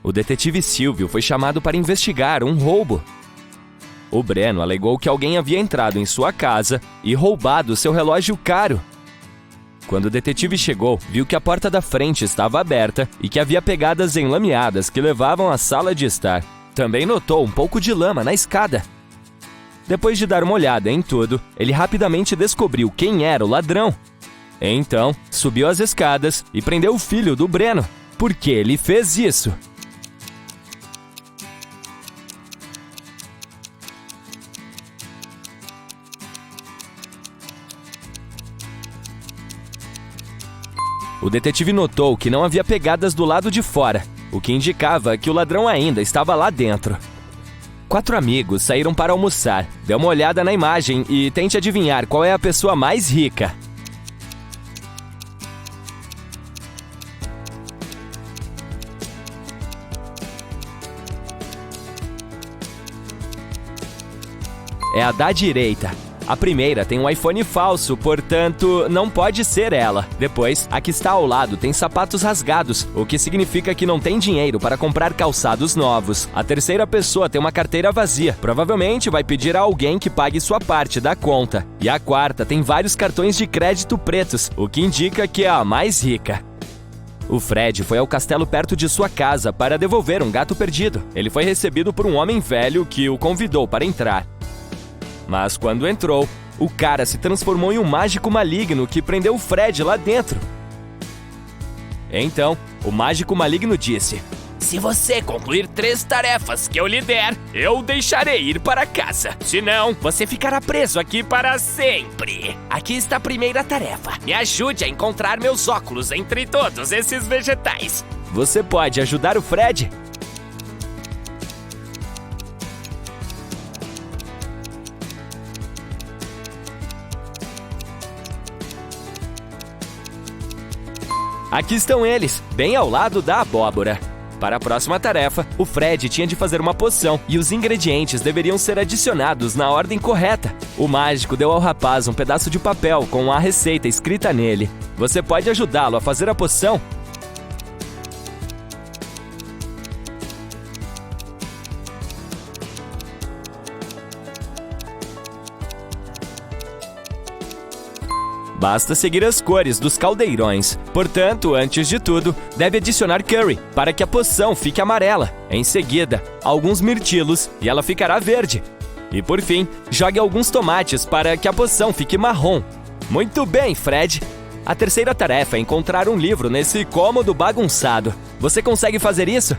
O detetive Silvio foi chamado para investigar um roubo. O Breno alegou que alguém havia entrado em sua casa e roubado seu relógio caro. Quando o detetive chegou, viu que a porta da frente estava aberta e que havia pegadas enlameadas que levavam à sala de estar. Também notou um pouco de lama na escada. Depois de dar uma olhada em tudo, ele rapidamente descobriu quem era o ladrão. Então, subiu as escadas e prendeu o filho do Breno. Por que ele fez isso? O detetive notou que não havia pegadas do lado de fora, o que indicava que o ladrão ainda estava lá dentro. 4 amigos saíram para almoçar. Dê uma olhada na imagem e tente adivinhar qual é a pessoa mais rica. É a da direita. A primeira tem um iPhone falso, portanto, não pode ser ela. Depois, a que está ao lado tem sapatos rasgados, o que significa que não tem dinheiro para comprar calçados novos. A terceira pessoa tem uma carteira vazia, provavelmente vai pedir a alguém que pague sua parte da conta. E a quarta tem vários cartões de crédito pretos, o que indica que é a mais rica. O Fred foi ao castelo perto de sua casa para devolver um gato perdido. Ele foi recebido por um homem velho que o convidou para entrar. Mas quando entrou, o cara se transformou em um mágico maligno que prendeu o Fred lá dentro. Então, o mágico maligno disse: "Se você concluir 3 tarefas que eu lhe der, eu o deixarei ir para casa. Senão, você ficará preso aqui para sempre. Aqui está a primeira tarefa. Me ajude a encontrar meus óculos entre todos esses vegetais." Você pode ajudar o Fred? Aqui estão eles, bem ao lado da abóbora. Para a próxima tarefa, o Fred tinha de fazer uma poção e os ingredientes deveriam ser adicionados na ordem correta. O mágico deu ao rapaz um pedaço de papel com a receita escrita nele. Você pode ajudá-lo a fazer a poção? Basta seguir as cores dos caldeirões. Portanto, antes de tudo, deve adicionar curry para que a poção fique amarela. Em seguida, alguns mirtilos e ela ficará verde. E por fim, jogue alguns tomates para que a poção fique marrom. Muito bem, Fred! A terceira tarefa é encontrar um livro nesse cômodo bagunçado. Você consegue fazer isso?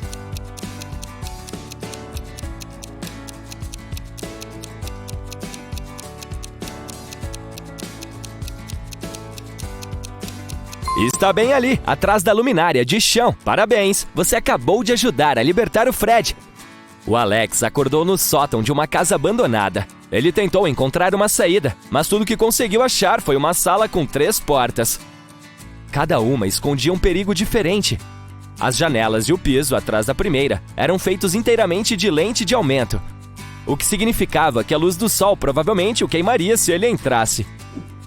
Está bem ali, atrás da luminária de chão. Parabéns, você acabou de ajudar a libertar o Fred. O Alex acordou no sótão de uma casa abandonada. Ele tentou encontrar uma saída, mas tudo que conseguiu achar foi uma sala com 3 portas. Cada uma escondia um perigo diferente. As janelas e o piso atrás da primeira eram feitos inteiramente de lente de aumento, o que significava que a luz do sol provavelmente o queimaria se ele entrasse.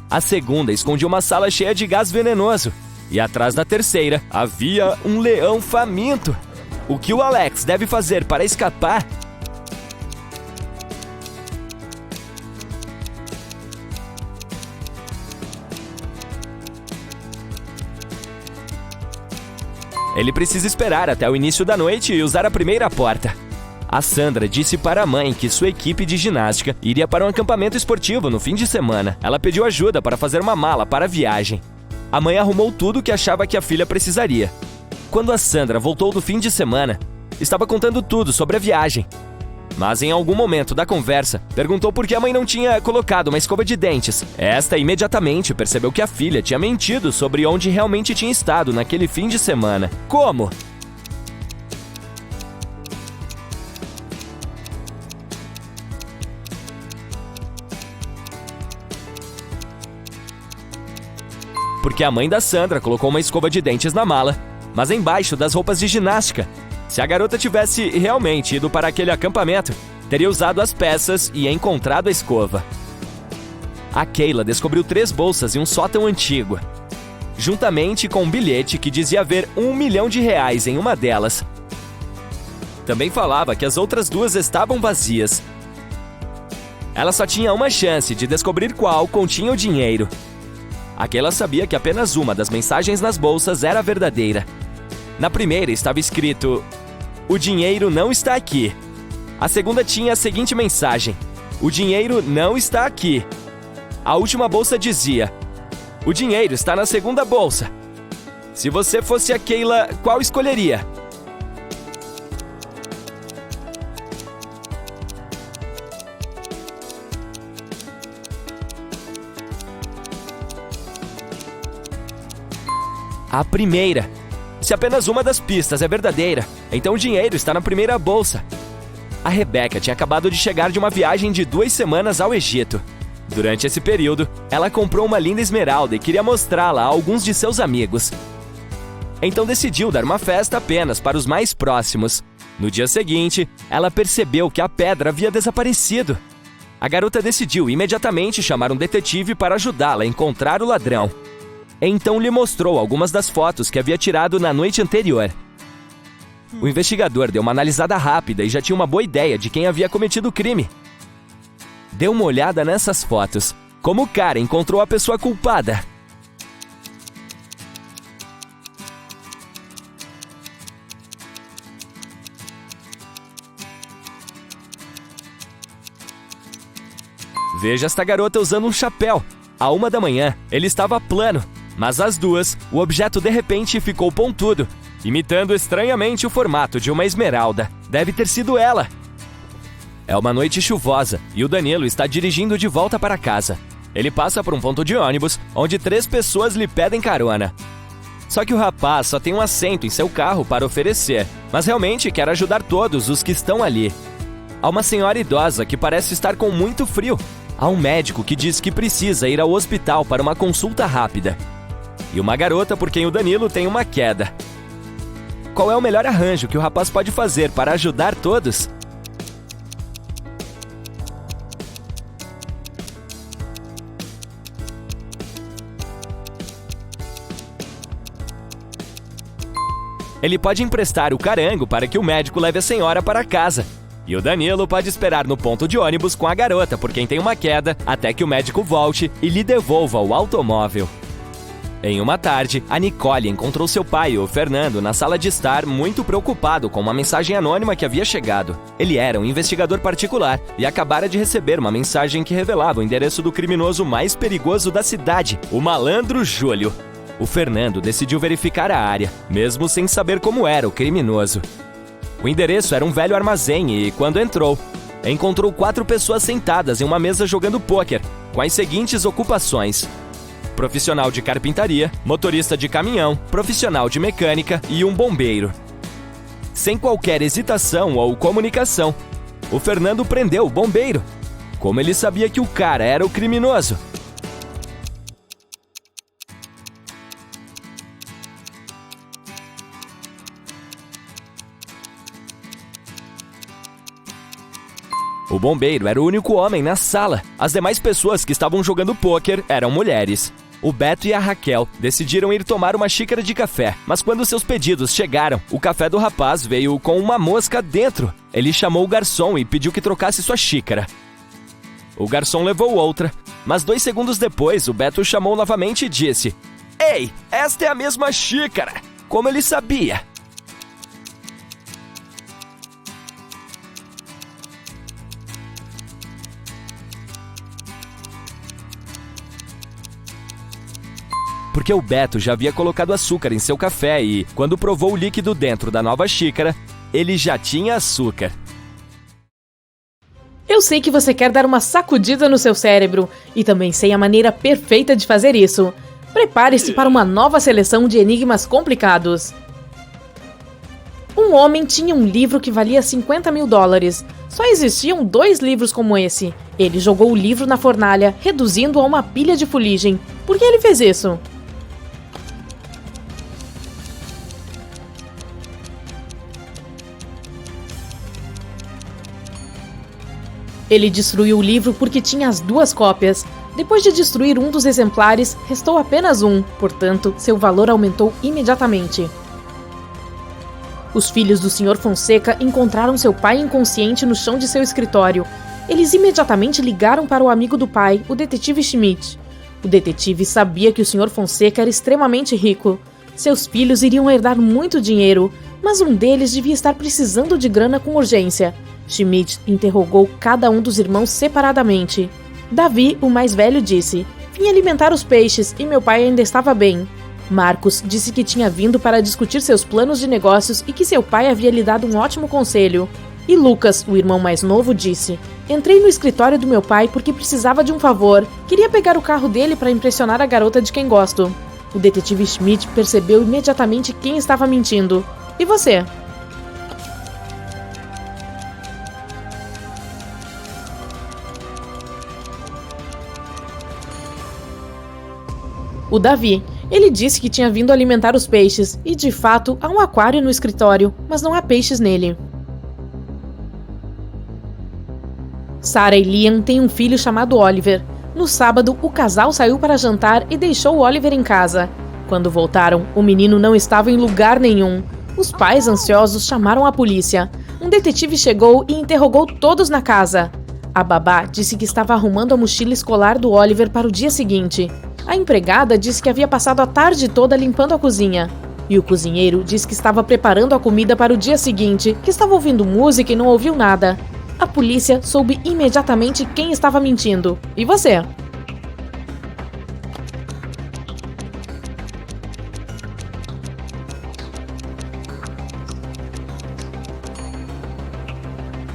A segunda escondia uma sala cheia de gás venenoso. E atrás da terceira havia um leão faminto. O que o Alex deve fazer para escapar? Ele precisa esperar até o início da noite e usar a primeira porta. A Sandra disse para a mãe que sua equipe de ginástica iria para um acampamento esportivo no fim de semana. Ela pediu ajuda para fazer uma mala para a viagem. A mãe arrumou tudo o que achava que a filha precisaria. Quando a Sandra voltou do fim de semana, estava contando tudo sobre a viagem. Mas em algum momento da conversa, perguntou por que a mãe não tinha colocado uma escova de dentes. Esta imediatamente percebeu que a filha tinha mentido sobre onde realmente tinha estado naquele fim de semana. Como? Porque a mãe da Sandra colocou uma escova de dentes na mala, mas embaixo das roupas de ginástica. Se a garota tivesse realmente ido para aquele acampamento, teria usado as peças e encontrado a escova. A Keila descobriu 3 bolsas em um sótão antigo, juntamente com um bilhete que dizia haver R$1 milhão em uma delas. também falava que as outras duas estavam vazias. Ela só tinha uma chance de descobrir qual continha o dinheiro. Aquela sabia que apenas uma das mensagens nas bolsas era verdadeira. Na primeira estava escrito: "O dinheiro não está aqui". A segunda tinha a seguinte mensagem: "O dinheiro não está aqui". A última bolsa dizia: "O dinheiro está na segunda bolsa". Se você fosse a Keila, qual escolheria? A primeira. Se apenas uma das pistas é verdadeira, então o dinheiro está na primeira bolsa. A Rebeca tinha acabado de chegar de uma viagem de 2 semanas ao Egito. Durante esse período, ela comprou uma linda esmeralda e queria mostrá-la a alguns de seus amigos. Então decidiu dar uma festa apenas para os mais próximos. No dia seguinte, ela percebeu que a pedra havia desaparecido. A garota decidiu imediatamente chamar um detetive para ajudá-la a encontrar o ladrão. Então lhe mostrou algumas das fotos que havia tirado na noite anterior. O investigador deu uma analisada rápida e já tinha uma boa ideia de quem havia cometido o crime. Dê uma olhada nessas fotos. Como o cara encontrou a pessoa culpada? Veja esta garota usando um chapéu. À 1 da manhã, ele estava plano. Mas às 2, o objeto de repente ficou pontudo, imitando estranhamente o formato de uma esmeralda. Deve ter sido ela. É uma noite chuvosa e o Danilo está dirigindo de volta para casa. Ele passa por um ponto de ônibus, onde 3 pessoas lhe pedem carona. Só que o rapaz só tem um assento em seu carro para oferecer, mas realmente quer ajudar todos os que estão ali. Há uma senhora idosa que parece estar com muito frio. Há um médico que diz que precisa ir ao hospital para uma consulta rápida. E uma garota por quem o Danilo tem uma queda. Qual é o melhor arranjo que o rapaz pode fazer para ajudar todos? Ele pode emprestar o carango para que o médico leve a senhora para casa. E o Danilo pode esperar no ponto de ônibus com a garota por quem tem uma queda até que o médico volte e lhe devolva o automóvel. Em uma tarde, a Nicole encontrou seu pai, o Fernando, na sala de estar, muito preocupado com uma mensagem anônima que havia chegado. Ele era um investigador particular e acabara de receber uma mensagem que revelava o endereço do criminoso mais perigoso da cidade, o Malandro Júlio. O Fernando decidiu verificar a área, mesmo sem saber como era o criminoso. O endereço era um velho armazém e, quando entrou, encontrou 4 pessoas sentadas em uma mesa jogando pôquer, com as seguintes ocupações: profissional de carpintaria, motorista de caminhão, profissional de mecânica e um bombeiro. Sem qualquer hesitação ou comunicação, o Fernando prendeu o bombeiro. Como ele sabia que o cara era o criminoso? O bombeiro era o único homem na sala. As demais pessoas que estavam jogando pôquer eram mulheres. O Beto e a Raquel decidiram ir tomar uma xícara de café, mas quando seus pedidos chegaram, o café do rapaz veio com uma mosca dentro. Ele chamou o garçom e pediu que trocasse sua xícara. O garçom levou outra, mas 2 segundos depois, o Beto chamou novamente e disse: "Ei, esta é a mesma xícara!" Como ele sabia? Porque o Beto já havia colocado açúcar em seu café e, quando provou o líquido dentro da nova xícara, ele já tinha açúcar. Eu sei que você quer dar uma sacudida no seu cérebro, e também sei a maneira perfeita de fazer isso. Prepare-se para uma nova seleção de enigmas complicados. Um homem tinha um livro que valia $50 mil. Só existiam 2 livros como esse. Ele jogou o livro na fornalha, reduzindo-o a uma pilha de fuligem. Por que ele fez isso? Ele destruiu o livro porque tinha as 2 cópias. Depois de destruir um dos exemplares, restou apenas um, portanto, seu valor aumentou imediatamente. Os filhos do Sr. Fonseca encontraram seu pai inconsciente no chão de seu escritório. Eles imediatamente ligaram para o amigo do pai, o detetive Schmidt. O detetive sabia que o Sr. Fonseca era extremamente rico. Seus filhos iriam herdar muito dinheiro, mas um deles devia estar precisando de grana com urgência. Schmidt interrogou cada um dos irmãos separadamente. Davi, o mais velho, disse: "Vim alimentar os peixes e meu pai ainda estava bem." Marcos disse que tinha vindo para discutir seus planos de negócios e que seu pai havia lhe dado um ótimo conselho. E Lucas, o irmão mais novo, disse: "Entrei no escritório do meu pai porque precisava de um favor. Queria pegar o carro dele para impressionar a garota de quem gosto." O detetive Schmidt percebeu imediatamente quem estava mentindo. E você? O Davi. Ele disse que tinha vindo alimentar os peixes, e de fato há um aquário no escritório, mas não há peixes nele. Sarah e Liam têm um filho chamado Oliver. No sábado, o casal saiu para jantar e deixou o Oliver em casa. Quando voltaram, o menino não estava em lugar nenhum. Os pais, ansiosos, chamaram a polícia. Um detetive chegou e interrogou todos na casa. A babá disse que estava arrumando a mochila escolar do Oliver para o dia seguinte. A empregada disse que havia passado a tarde toda limpando a cozinha. E o cozinheiro disse que estava preparando a comida para o dia seguinte, que estava ouvindo música e não ouviu nada. A polícia soube imediatamente quem estava mentindo. E você?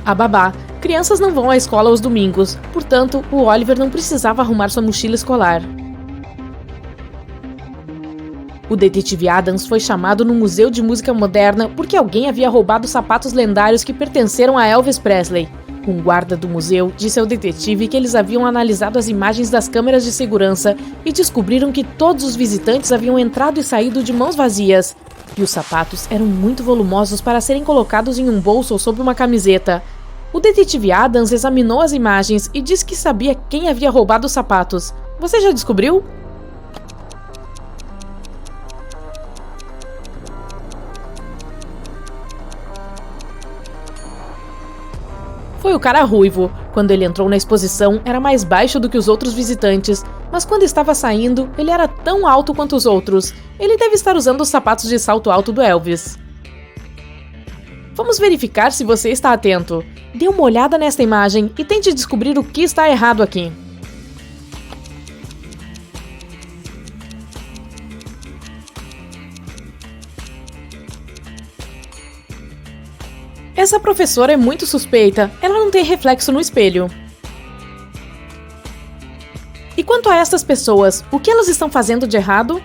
A babá. Crianças não vão à escola aos domingos, portanto, o Oliver não precisava arrumar sua mochila escolar. O detetive Adams foi chamado no Museu de Música Moderna porque alguém havia roubado sapatos lendários que pertenceram a Elvis Presley. Um guarda do museu disse ao detetive que eles haviam analisado as imagens das câmeras de segurança e descobriram que todos os visitantes haviam entrado e saído de mãos vazias. E os sapatos eram muito volumosos para serem colocados em um bolso ou sob uma camiseta. O detetive Adams examinou as imagens e disse que sabia quem havia roubado os sapatos. Você já descobriu? Foi o cara ruivo. Quando ele entrou na exposição, era mais baixo do que os outros visitantes, mas quando estava saindo, ele era tão alto quanto os outros. Ele deve estar usando os sapatos de salto alto do Elvis. Vamos verificar se você está atento. Dê uma olhada nesta imagem e tente descobrir o que está errado aqui. Essa professora é muito suspeita. Ela não tem reflexo no espelho. E quanto a essas pessoas, o que elas estão fazendo de errado?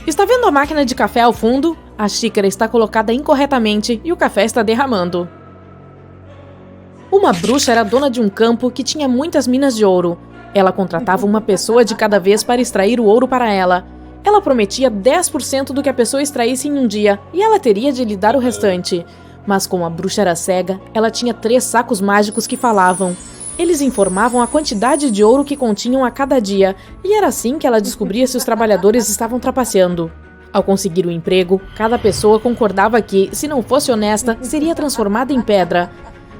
Está vendo a máquina de café ao fundo? A xícara está colocada incorretamente e o café está derramando. Uma bruxa era dona de um campo que tinha muitas minas de ouro. Ela contratava uma pessoa de cada vez para extrair o ouro para ela. Ela prometia 10% do que a pessoa extraísse em um dia, e ela teria de lhe dar o restante. Mas como a bruxa era cega, ela tinha 3 sacos mágicos que falavam. Eles informavam a quantidade de ouro que continham a cada dia, e era assim que ela descobria se os trabalhadores estavam trapaceando. Ao conseguir o emprego, cada pessoa concordava que, se não fosse honesta, seria transformada em pedra.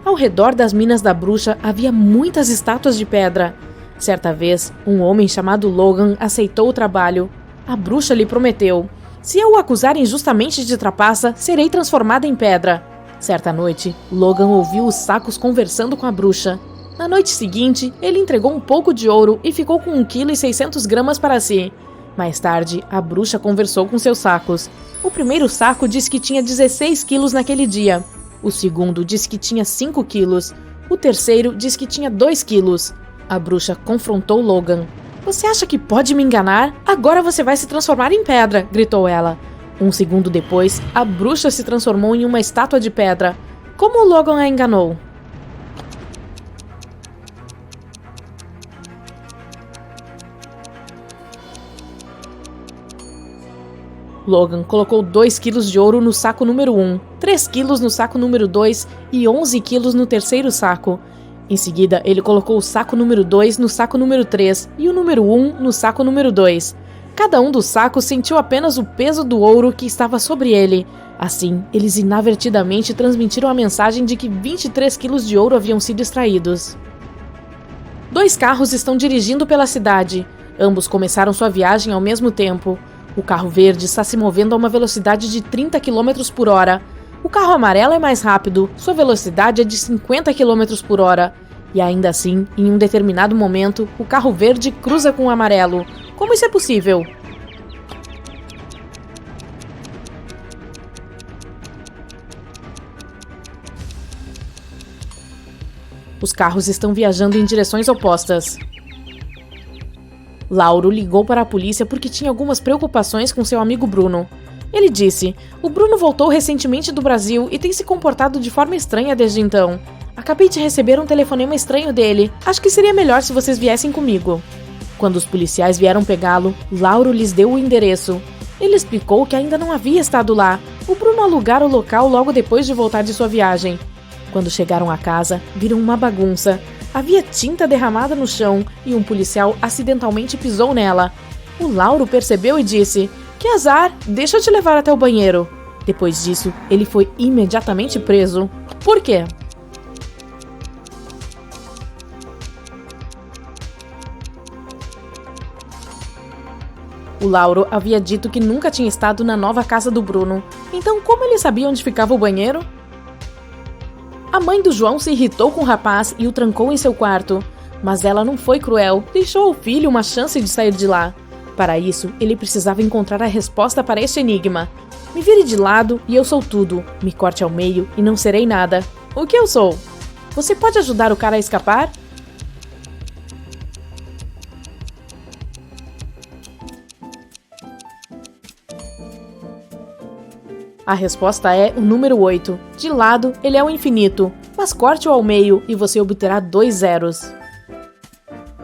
Ao redor das minas da bruxa havia muitas estátuas de pedra. Certa vez, um homem chamado Logan aceitou o trabalho. A bruxa lhe prometeu: "Se eu o acusar injustamente de trapaça, serei transformada em pedra." Certa noite, Logan ouviu os sacos conversando com a bruxa. Na noite seguinte, ele entregou um pouco de ouro e ficou com 1,6 kg para si. Mais tarde, a bruxa conversou com seus sacos. O primeiro saco disse que tinha 16 quilos naquele dia. O segundo disse que tinha 5 quilos. O terceiro disse que tinha 2 quilos. A bruxa confrontou Logan. "Você acha que pode me enganar? Agora você vai se transformar em pedra", gritou ela. Um segundo depois, a bruxa se transformou em uma estátua de pedra. Como Logan a enganou? Logan colocou 2 quilos de ouro no saco número 1, 3 quilos no saco número 2 e 11 quilos no terceiro saco. Em seguida, ele colocou o saco número 2 no saco número 3 e o número 1 no saco número 2. Cada um dos sacos sentiu apenas o peso do ouro que estava sobre ele. Assim, eles inadvertidamente transmitiram a mensagem de que 23 quilos de ouro haviam sido extraídos. 2 carros estão dirigindo pela cidade. Ambos começaram sua viagem ao mesmo tempo. O carro verde está se movendo a uma velocidade de 30 km por hora. O carro amarelo é mais rápido, sua velocidade é de 50 km por hora. E ainda assim, em um determinado momento, o carro verde cruza com o amarelo. Como isso é possível? Os carros estão viajando em direções opostas. Lauro ligou para a polícia porque tinha algumas preocupações com seu amigo Bruno. Ele disse: "O Bruno voltou recentemente do Brasil e tem se comportado de forma estranha desde então. Acabei de receber um telefonema estranho dele. Acho que seria melhor se vocês viessem comigo." Quando os policiais vieram pegá-lo, Lauro lhes deu o endereço. Ele explicou que ainda não havia estado lá. O Bruno alugara o local logo depois de voltar de sua viagem. Quando chegaram à casa, viram uma bagunça. Havia tinta derramada no chão e um policial acidentalmente pisou nela. O Lauro percebeu e disse: "Que azar, deixa eu te levar até o banheiro." Depois disso, ele foi imediatamente preso. Por quê? O Lauro havia dito que nunca tinha estado na nova casa do Bruno. Então, como ele sabia onde ficava o banheiro? A mãe do João se irritou com o rapaz e o trancou em seu quarto. Mas ela não foi cruel, deixou ao filho uma chance de sair de lá. Para isso, ele precisava encontrar a resposta para este enigma. Me vire de lado e eu sou tudo. Me corte ao meio e não serei nada. O que eu sou? Você pode ajudar o cara a escapar? A resposta é o número 8. De lado, ele é o infinito, mas corte-o ao meio e você obterá 2 zeros.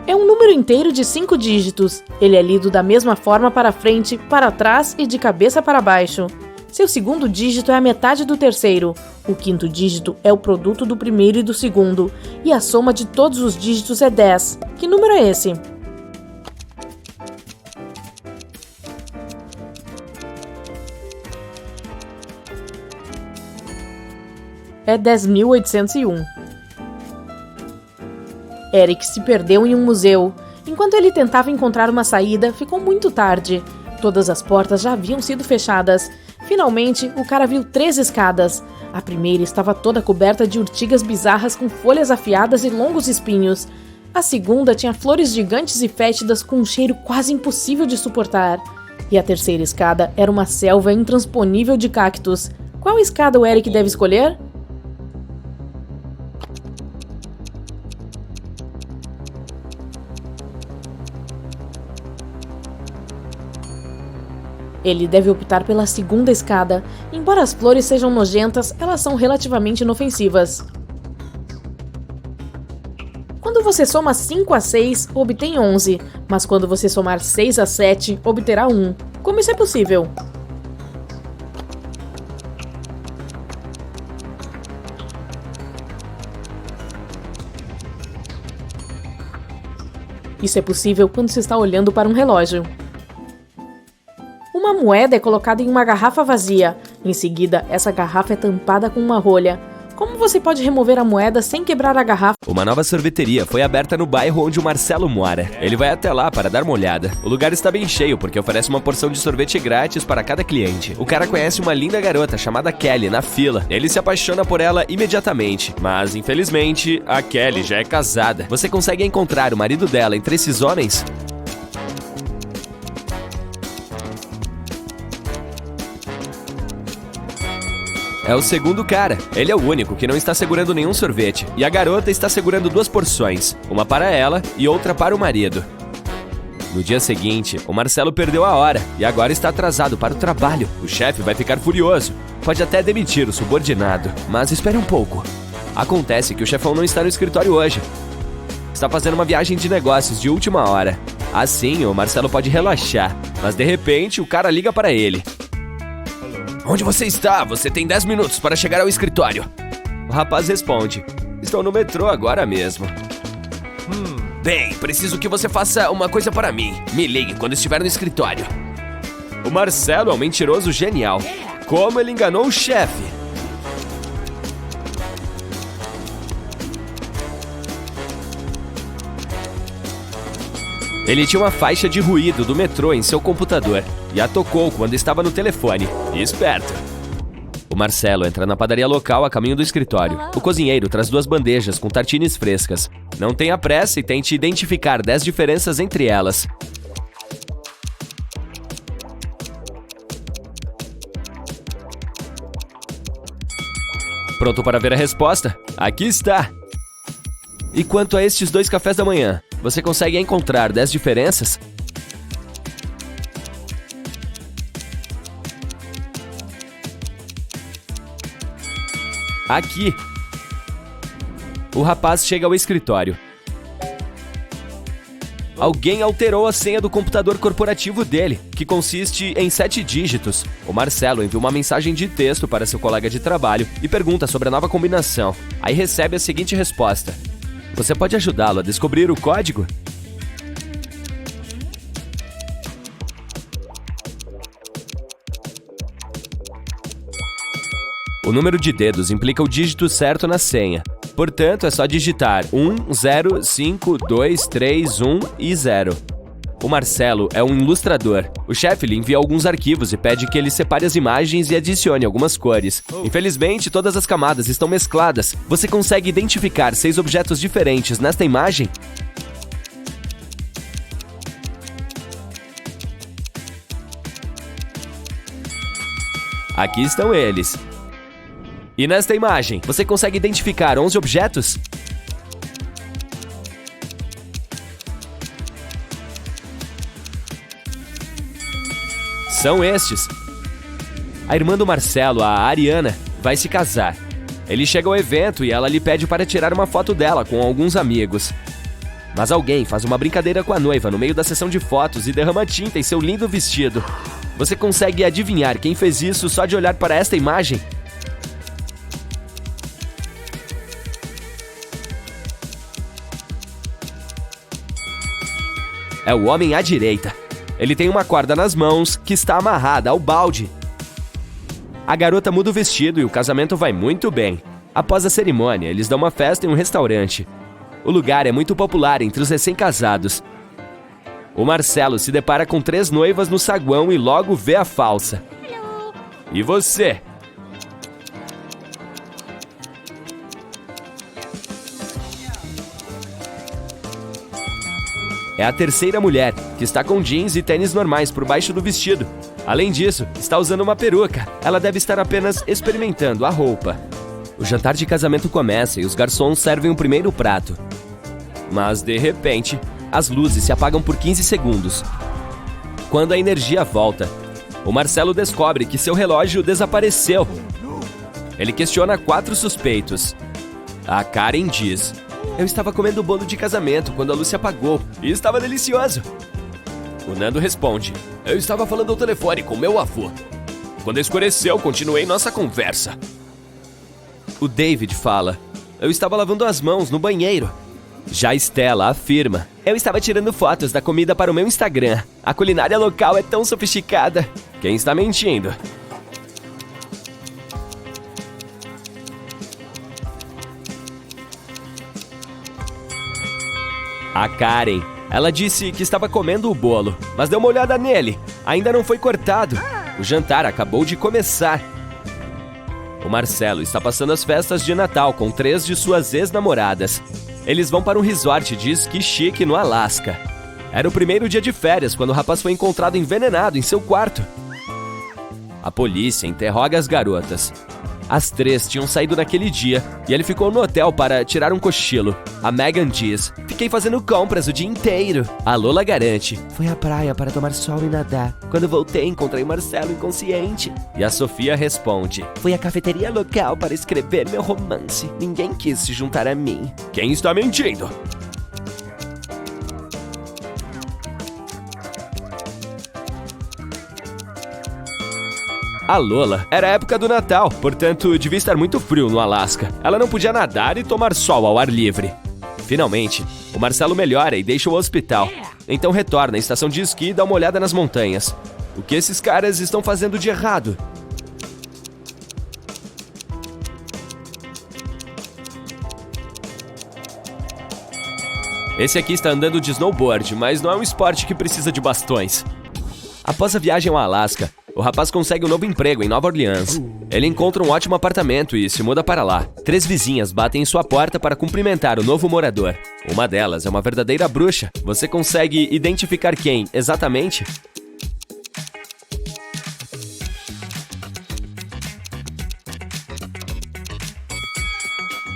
É um número inteiro de 5 dígitos. Ele é lido da mesma forma para frente, para trás e de cabeça para baixo. Seu segundo dígito é a metade do terceiro. O quinto dígito é o produto do primeiro e do segundo. E a soma de todos os dígitos é 10. Que número é esse? É 10.801. Eric se perdeu em um museu. Enquanto ele tentava encontrar uma saída, ficou muito tarde. Todas as portas já haviam sido fechadas. Finalmente, o cara viu 3 escadas. A primeira estava toda coberta de urtigas bizarras com folhas afiadas e longos espinhos. A segunda tinha flores gigantes e fétidas com um cheiro quase impossível de suportar. E a terceira escada era uma selva intransponível de cactos. Qual escada o Eric deve escolher? Ele deve optar pela segunda escada. Embora as flores sejam nojentas, elas são relativamente inofensivas. Quando você soma 5 a 6, obtém 11. Mas quando você somar 6 a 7, obterá 1. Como isso é possível? Isso é possível quando se está olhando para um relógio. Uma moeda é colocada em uma garrafa vazia. Em seguida, essa garrafa é tampada com uma rolha. Como você pode remover a moeda sem quebrar a garrafa? Uma nova sorveteria foi aberta no bairro onde o Marcelo mora. Ele vai até lá para dar uma olhada. O lugar está bem cheio porque oferece uma porção de sorvete grátis para cada cliente. O cara conhece uma linda garota chamada Kelly na fila. Ele se apaixona por ela imediatamente. Mas, infelizmente, a Kelly já é casada. Você consegue encontrar o marido dela entre esses homens? É o segundo cara. Ele é o único que não está segurando nenhum sorvete. E a garota está segurando 2 porções. Uma para ela e outra para o marido. No dia seguinte, o Marcelo perdeu a hora e agora está atrasado para o trabalho. O chefe vai ficar furioso. Pode até demitir o subordinado. Mas espere um pouco. Acontece que o chefão não está no escritório hoje. Está fazendo uma viagem de negócios de última hora. Assim, o Marcelo pode relaxar. Mas de repente, o cara liga para ele. Onde você está? Você tem 10 minutos para chegar ao escritório. O rapaz responde. Estou no metrô agora mesmo. Bem, preciso que você faça uma coisa para mim. Me ligue quando estiver no escritório. O Marcelo é um mentiroso genial. Como ele enganou o chefe? Ele tinha uma faixa de ruído do metrô em seu computador e a tocou quando estava no telefone. Esperto. O Marcelo entra na padaria local a caminho do escritório. O cozinheiro traz 2 bandejas com tartines frescas. Não tenha pressa e tente identificar 10 diferenças entre elas. Pronto para ver a resposta? Aqui está! E quanto a estes 2 cafés da manhã, você consegue encontrar 10 diferenças? Aqui! O rapaz chega ao escritório. Alguém alterou a senha do computador corporativo dele, que consiste em 7 dígitos. O Marcelo envia uma mensagem de texto para seu colega de trabalho e pergunta sobre a nova combinação. Aí recebe a seguinte resposta: você pode ajudá-lo a descobrir o código? O número de dedos implica o dígito certo na senha. Portanto, é só digitar 1, 0, 5, 2, 3, 1 e 0. O Marcelo é um ilustrador. O chefe lhe envia alguns arquivos e pede que ele separe as imagens e adicione algumas cores. Infelizmente, todas as camadas estão mescladas. Você consegue identificar 6 objetos diferentes nesta imagem? Aqui estão eles. E nesta imagem, você consegue identificar 11 objetos? São estes. A irmã do Marcelo, a Ariana, vai se casar. Ele chega ao evento e ela lhe pede para tirar uma foto dela com alguns amigos. Mas alguém faz uma brincadeira com a noiva no meio da sessão de fotos e derrama tinta em seu lindo vestido. Você consegue adivinhar quem fez isso só de olhar para esta imagem? É o homem à direita. Ele tem uma corda nas mãos que está amarrada ao balde. A garota muda o vestido e o casamento vai muito bem. Após a cerimônia, eles dão uma festa em um restaurante. O lugar é muito popular entre os recém-casados. O Marcelo se depara com 3 noivas no saguão e logo vê a falsa. E você? É a terceira mulher, que está com jeans e tênis normais por baixo do vestido. Além disso, está usando uma peruca. Ela deve estar apenas experimentando a roupa. O jantar de casamento começa e os garçons servem o primeiro prato. Mas, de repente, as luzes se apagam por 15 segundos. Quando a energia volta, o Marcelo descobre que seu relógio desapareceu. Ele questiona 4 suspeitos. A Karen diz: eu estava comendo o bolo de casamento quando a luz se apagou e estava delicioso. O Nando responde: eu estava falando ao telefone com meu avô. Quando escureceu, continuei nossa conversa. O David fala: eu estava lavando as mãos no banheiro. Já Stella afirma: eu estava tirando fotos da comida para o meu Instagram. A culinária local é tão sofisticada. Quem está mentindo? A Karen. Ela disse que estava comendo o bolo, mas deu uma olhada nele. Ainda não foi cortado. O jantar acabou de começar. O Marcelo está passando as festas de Natal com 3 de suas ex-namoradas. Eles vão para um resort de esqui chique no Alasca. Era o primeiro dia de férias quando o rapaz foi encontrado envenenado em seu quarto. A polícia interroga as garotas. As 3 tinham saído naquele dia e ele ficou no hotel para tirar um cochilo. A Megan diz: fiquei fazendo compras o dia inteiro. A Lola garante: fui à praia para tomar sol e nadar. Quando voltei, encontrei Marcelo inconsciente. E a Sofia responde: fui à cafeteria local para escrever meu romance. Ninguém quis se juntar a mim. Quem está mentindo? A Lola era a época do Natal, portanto devia estar muito frio no Alasca. Ela não podia nadar e tomar sol ao ar livre. Finalmente, o Marcelo melhora e deixa o hospital. Então retorna à estação de esqui e dá uma olhada nas montanhas. O que esses caras estão fazendo de errado? Esse aqui está andando de snowboard, mas não é um esporte que precisa de bastões. Após a viagem ao Alasca, o rapaz consegue um novo emprego em Nova Orleans. Ele encontra um ótimo apartamento e se muda para lá. 3 vizinhas batem em sua porta para cumprimentar o novo morador. Uma delas é uma verdadeira bruxa. Você consegue identificar quem, exatamente?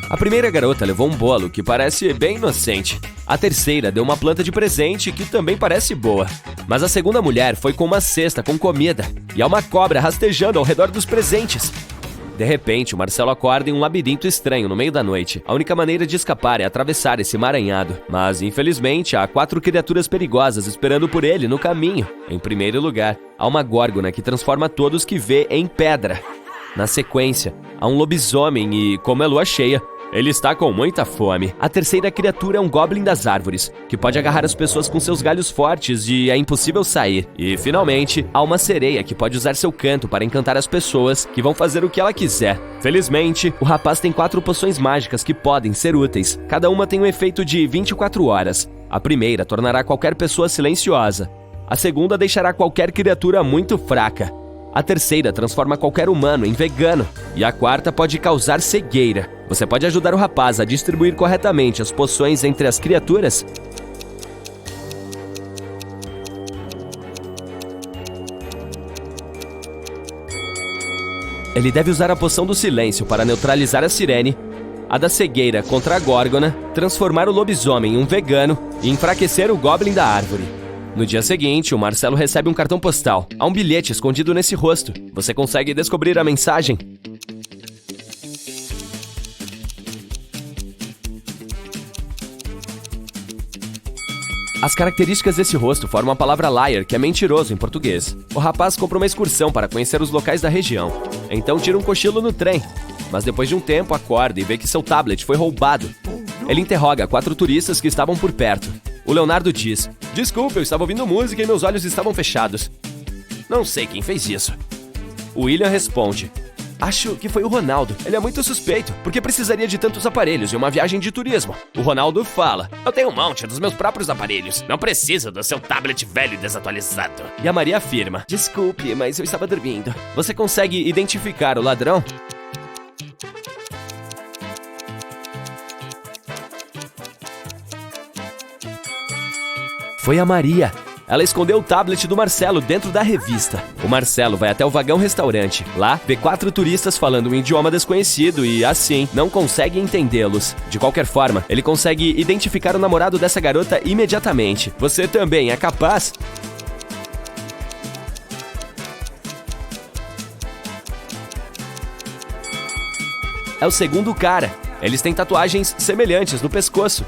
A primeira garota levou um bolo que parece bem inocente. A terceira deu uma planta de presente que também parece boa. Mas a segunda mulher foi com uma cesta com comida e há uma cobra rastejando ao redor dos presentes. De repente, o Marcelo acorda em um labirinto estranho no meio da noite. A única maneira de escapar é atravessar esse emaranhado. Mas, infelizmente, há 4 criaturas perigosas esperando por ele no caminho. Em primeiro lugar, há uma górgona que transforma todos que vê em pedra. Na sequência, há um lobisomem e, como é lua cheia, ele está com muita fome. A terceira criatura é um goblin das árvores, que pode agarrar as pessoas com seus galhos fortes e é impossível sair. E, finalmente, há uma sereia que pode usar seu canto para encantar as pessoas, que vão fazer o que ela quiser. Felizmente, o rapaz tem 4 poções mágicas que podem ser úteis. Cada uma tem um efeito de 24 horas. A primeira tornará qualquer pessoa silenciosa. A segunda deixará qualquer criatura muito fraca. A terceira transforma qualquer humano em vegano. E a quarta pode causar cegueira. Você pode ajudar o rapaz a distribuir corretamente as poções entre as criaturas? Ele deve usar a poção do silêncio para neutralizar a sirene, a da cegueira contra a górgona, transformar o lobisomem em um vegano e enfraquecer o goblin da árvore. No dia seguinte, o Marcelo recebe um cartão postal. Há um bilhete escondido nesse rosto. Você consegue descobrir a mensagem? As características desse rosto formam a palavra liar, que é mentiroso em português. O rapaz compra uma excursão para conhecer os locais da região. Então tira um cochilo no trem. Mas depois de um tempo acorda e vê que seu tablet foi roubado. Ele interroga 4 turistas que estavam por perto. O Leonardo diz: "Desculpe, eu estava ouvindo música e meus olhos estavam fechados." "Não sei quem fez isso." O William responde: "Acho que foi o Ronaldo. Ele é muito suspeito, porque precisaria de tantos aparelhos em uma viagem de turismo." O Ronaldo fala: "Eu tenho um monte dos meus próprios aparelhos. Não preciso do seu tablet velho e desatualizado." E a Maria afirma: "Desculpe, mas eu estava dormindo." Você consegue identificar o ladrão? Foi a Maria. Ela escondeu o tablet do Marcelo dentro da revista. O Marcelo vai até o vagão restaurante. Lá, vê 4 turistas falando um idioma desconhecido e, assim, não consegue entendê-los. De qualquer forma, ele consegue identificar o namorado dessa garota imediatamente. Você também é capaz? É o segundo cara. Eles têm tatuagens semelhantes no pescoço.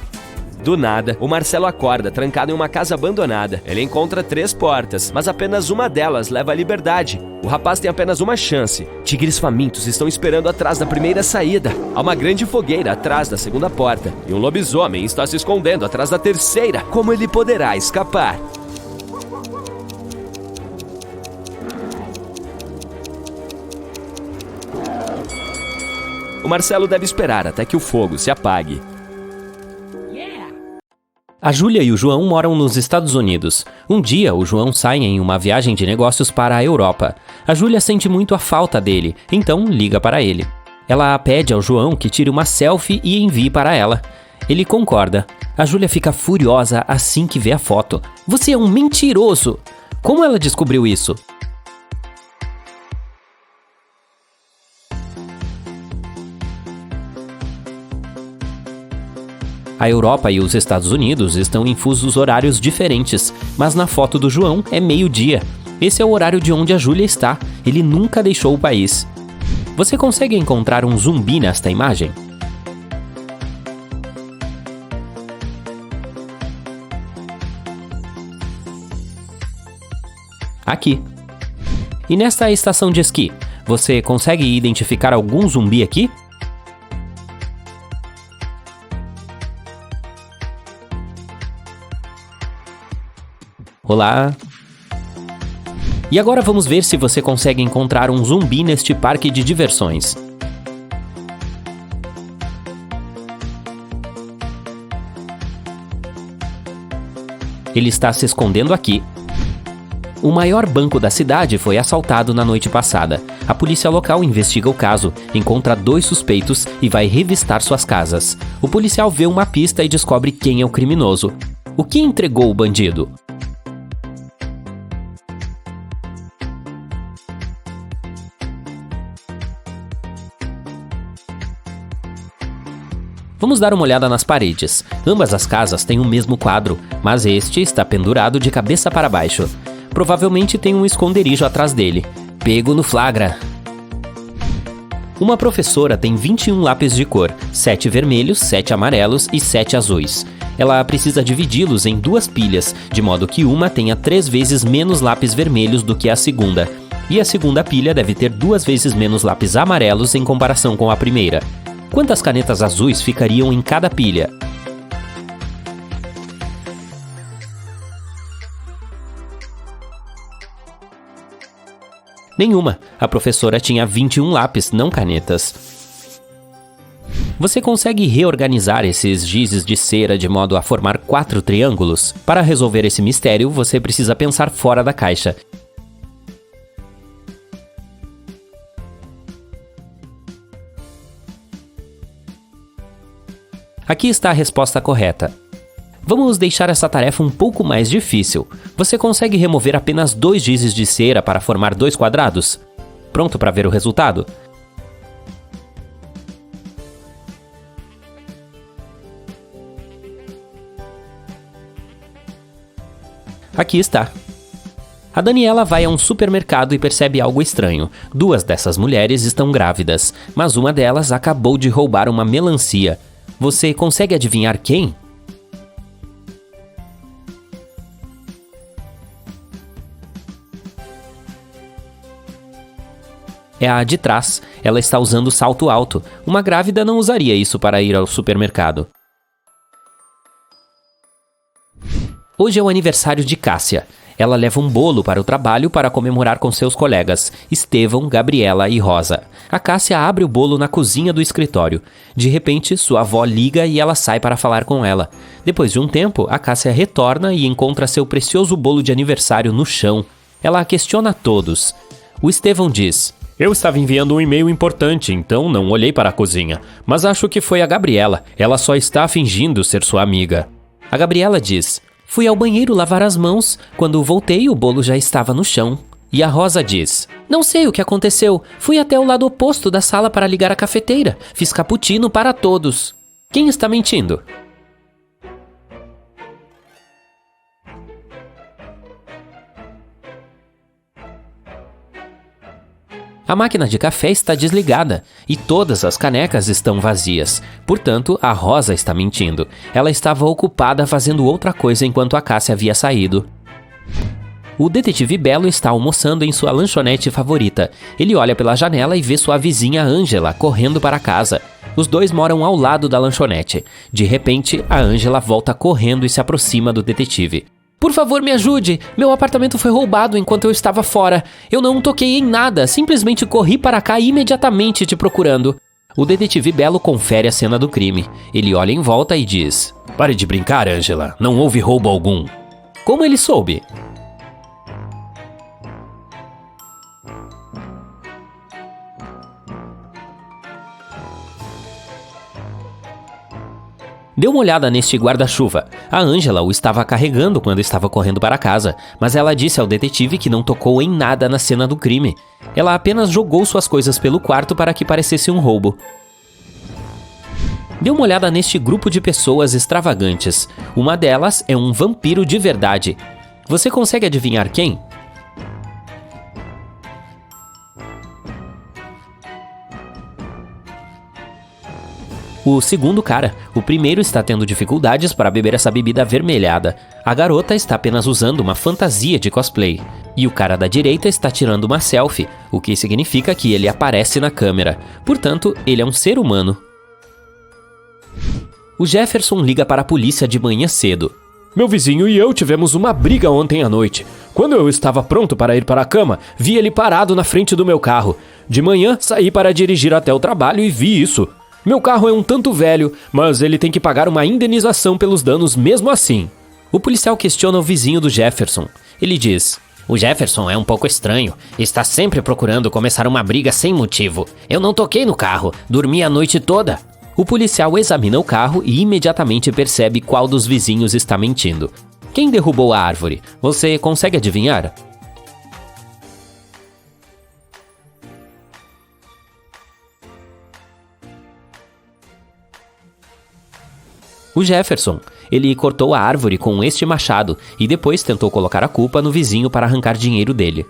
Do nada, o Marcelo acorda trancado em uma casa abandonada. Ele encontra 3 portas, mas apenas uma delas leva à liberdade. O rapaz tem apenas uma chance. Tigres famintos estão esperando atrás da primeira saída. Há uma grande fogueira atrás da segunda porta. E um lobisomem está se escondendo atrás da terceira. Como ele poderá escapar? O Marcelo deve esperar até que o fogo se apague. A Júlia e o João moram nos Estados Unidos. Um dia, o João sai em uma viagem de negócios para a Europa. A Júlia sente muito a falta dele, então liga para ele. Ela pede ao João que tire uma selfie e envie para ela. Ele concorda. A Júlia fica furiosa assim que vê a foto. "Você é um mentiroso!" Como ela descobriu isso? A Europa e os Estados Unidos estão em fusos horários diferentes, mas na foto do João é meio-dia. Esse é o horário de onde a Júlia está. Ele nunca deixou o país. Você consegue encontrar um zumbi nesta imagem? Aqui. E nesta estação de esqui, você consegue identificar algum zumbi aqui? Olá! E agora vamos ver se você consegue encontrar um zumbi neste parque de diversões. Ele está se escondendo aqui. O maior banco da cidade foi assaltado na noite passada. A polícia local investiga o caso, encontra 2 suspeitos e vai revistar suas casas. O policial vê uma pista e descobre quem é o criminoso. O que entregou o bandido? Vamos dar uma olhada nas paredes. Ambas as casas têm o mesmo quadro, mas este está pendurado de cabeça para baixo. Provavelmente tem um esconderijo atrás dele. Pego no flagra. Uma professora tem 21 lápis de cor, 7 vermelhos, 7 amarelos e 7 azuis. Ela precisa dividi-los em 2 pilhas, de modo que uma tenha 3 vezes menos lápis vermelhos do que a segunda. E a segunda pilha deve ter 2 vezes menos lápis amarelos em comparação com a primeira. Quantas canetas azuis ficariam em cada pilha? Nenhuma. A professora tinha 21 lápis, não canetas. Você consegue reorganizar esses gizes de cera de modo a formar 4 triângulos? Para resolver esse mistério, você precisa pensar fora da caixa. Aqui está a resposta correta. Vamos deixar essa tarefa um pouco mais difícil. Você consegue remover apenas 2 gizes de cera para formar 2 quadrados? Pronto para ver o resultado? Aqui está. A Daniela vai a um supermercado e percebe algo estranho. 2 dessas mulheres estão grávidas, mas uma delas acabou de roubar uma melancia. Você consegue adivinhar quem? É a de trás. Ela está usando salto alto. Uma grávida não usaria isso para ir ao supermercado. Hoje é o aniversário de Cássia. Ela leva um bolo para o trabalho para comemorar com seus colegas, Estevão, Gabriela e Rosa. A Cássia abre o bolo na cozinha do escritório. De repente, sua avó liga e ela sai para falar com ela. Depois de um tempo, a Cássia retorna e encontra seu precioso bolo de aniversário no chão. Ela questiona todos. O Estevão diz: "Eu estava enviando um e-mail importante, então não olhei para a cozinha. Mas acho que foi a Gabriela. Ela só está fingindo ser sua amiga." A Gabriela diz: "Fui ao banheiro lavar as mãos. Quando voltei, o bolo já estava no chão." E a Rosa diz: "Não sei o que aconteceu. Fui até o lado oposto da sala para ligar a cafeteira. Fiz cappuccino para todos." Quem está mentindo? A máquina de café está desligada e todas as canecas estão vazias. Portanto, a Rosa está mentindo. Ela estava ocupada fazendo outra coisa enquanto a Cássia havia saído. O detetive Belo está almoçando em sua lanchonete favorita. Ele olha pela janela e vê sua vizinha Ângela correndo para casa. Os dois moram ao lado da lanchonete. De repente, a Ângela volta correndo e se aproxima do detetive. "Por favor, me ajude! Meu apartamento foi roubado enquanto eu estava fora. Eu não toquei em nada, simplesmente corri para cá imediatamente te procurando." O detetive Belo confere a cena do crime. Ele olha em volta e diz: "Pare de brincar, Ângela. Não houve roubo algum." Como ele soube? Dê uma olhada neste guarda-chuva. A Ângela o estava carregando quando estava correndo para casa, mas ela disse ao detetive que não tocou em nada na cena do crime. Ela apenas jogou suas coisas pelo quarto para que parecesse um roubo. Dê uma olhada neste grupo de pessoas extravagantes. Uma delas é um vampiro de verdade. Você consegue adivinhar quem? O segundo cara, o primeiro, está tendo dificuldades para beber essa bebida avermelhada. A garota está apenas usando uma fantasia de cosplay. E o cara da direita está tirando uma selfie, o que significa que ele aparece na câmera. Portanto, ele é um ser humano. O Jefferson liga para a polícia de manhã cedo. Meu vizinho e eu tivemos uma briga ontem à noite. Quando eu estava pronto para ir para a cama, vi ele parado na frente do meu carro. De manhã, saí para dirigir até o trabalho e vi isso. Meu carro é um tanto velho, mas ele tem que pagar uma indenização pelos danos mesmo assim. O policial questiona o vizinho do Jefferson. Ele diz: o Jefferson é um pouco estranho. Está sempre procurando começar uma briga sem motivo. Eu não toquei no carro, dormi a noite toda. O policial examina o carro e imediatamente percebe qual dos vizinhos está mentindo. Quem derrubou a árvore? Você consegue adivinhar? O Jefferson. Ele cortou a árvore com este machado e depois tentou colocar a culpa no vizinho para arrancar dinheiro dele.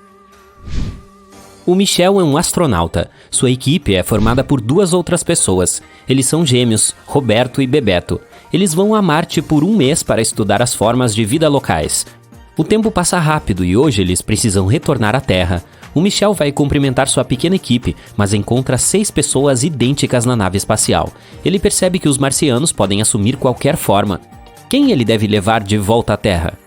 O Michel é um astronauta. Sua equipe é formada por 2 outras pessoas. Eles são gêmeos, Roberto e Bebeto. Eles vão a Marte por 1 mês para estudar as formas de vida locais. O tempo passa rápido e hoje eles precisam retornar à Terra. O Michel vai cumprimentar sua pequena equipe, mas encontra 6 pessoas idênticas na nave espacial. Ele percebe que os marcianos podem assumir qualquer forma. Quem ele deve levar de volta à Terra?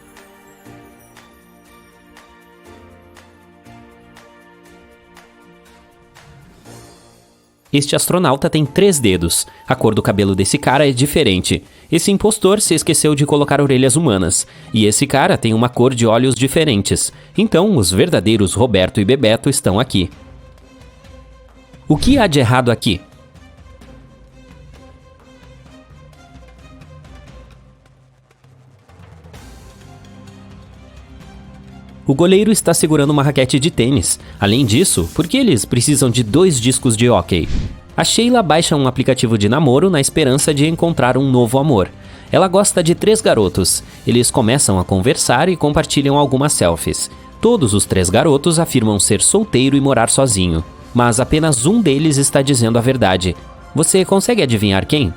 Este astronauta tem 3 dedos. A cor do cabelo desse cara é diferente. Esse impostor se esqueceu de colocar orelhas humanas. E esse cara tem uma cor de olhos diferentes. Então, os verdadeiros Roberto e Bebeto estão aqui. O que há de errado aqui? O goleiro está segurando uma raquete de tênis. Além disso, por que eles precisam de 2 discos de hóquei? A Sheila baixa um aplicativo de namoro na esperança de encontrar um novo amor. Ela gosta de 3 garotos. Eles começam a conversar e compartilham algumas selfies. Todos os 3 garotos afirmam ser solteiro e morar sozinho. Mas apenas um deles está dizendo a verdade. Você consegue adivinhar quem?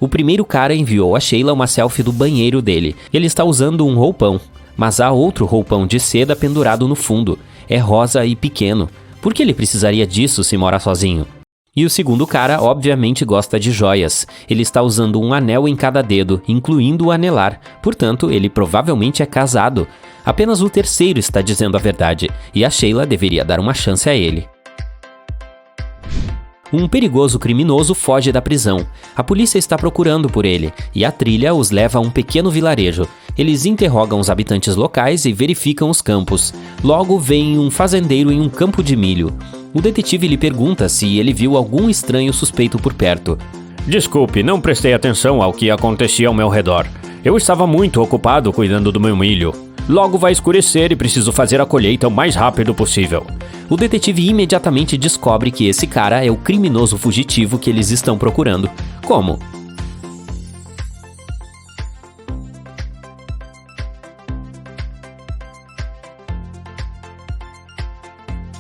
O primeiro cara enviou a Sheila uma selfie do banheiro dele. Ele está usando um roupão, mas há outro roupão de seda pendurado no fundo. É rosa e pequeno. Por que ele precisaria disso se mora sozinho? E o segundo cara, obviamente, gosta de joias. Ele está usando um anel em cada dedo, incluindo o anelar. Portanto, ele provavelmente é casado. Apenas o terceiro está dizendo a verdade, e a Sheila deveria dar uma chance a ele. Um perigoso criminoso foge da prisão. A polícia está procurando por ele, e a trilha os leva a um pequeno vilarejo. Eles interrogam os habitantes locais e verificam os campos. Logo, vem um fazendeiro em um campo de milho. O detetive lhe pergunta se ele viu algum estranho suspeito por perto. Desculpe, não prestei atenção ao que acontecia ao meu redor. Eu estava muito ocupado cuidando do meu milho. Logo vai escurecer e preciso fazer a colheita o mais rápido possível. O detetive imediatamente descobre que esse cara é o criminoso fugitivo que eles estão procurando. Como?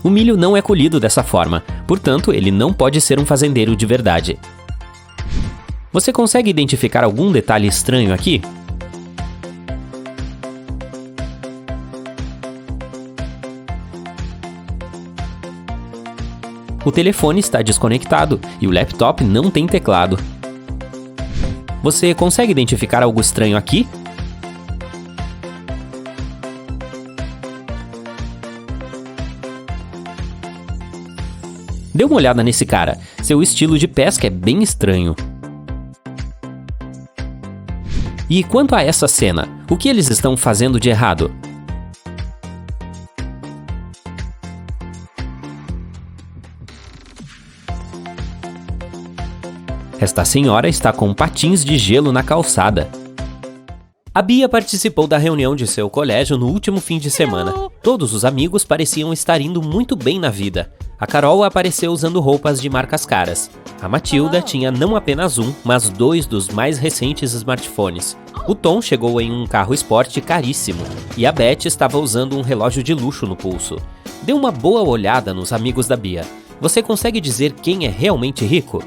O milho não é colhido dessa forma, portanto, ele não pode ser um fazendeiro de verdade. Você consegue identificar algum detalhe estranho aqui? O telefone está desconectado e o laptop não tem teclado. Você consegue identificar algo estranho aqui? Dê uma olhada nesse cara. Seu estilo de pesca é bem estranho. E quanto a essa cena, o que eles estão fazendo de errado? Esta senhora está com patins de gelo na calçada. A Bia participou da reunião de seu colégio no último fim de semana. Todos os amigos pareciam estar indo muito bem na vida. A Carol apareceu usando roupas de marcas caras. A Matilda tinha não apenas um, mas 2 dos mais recentes smartphones. O Tom chegou em um carro esporte caríssimo. E a Beth estava usando um relógio de luxo no pulso. Dê uma boa olhada nos amigos da Bia. Você consegue dizer quem é realmente rico?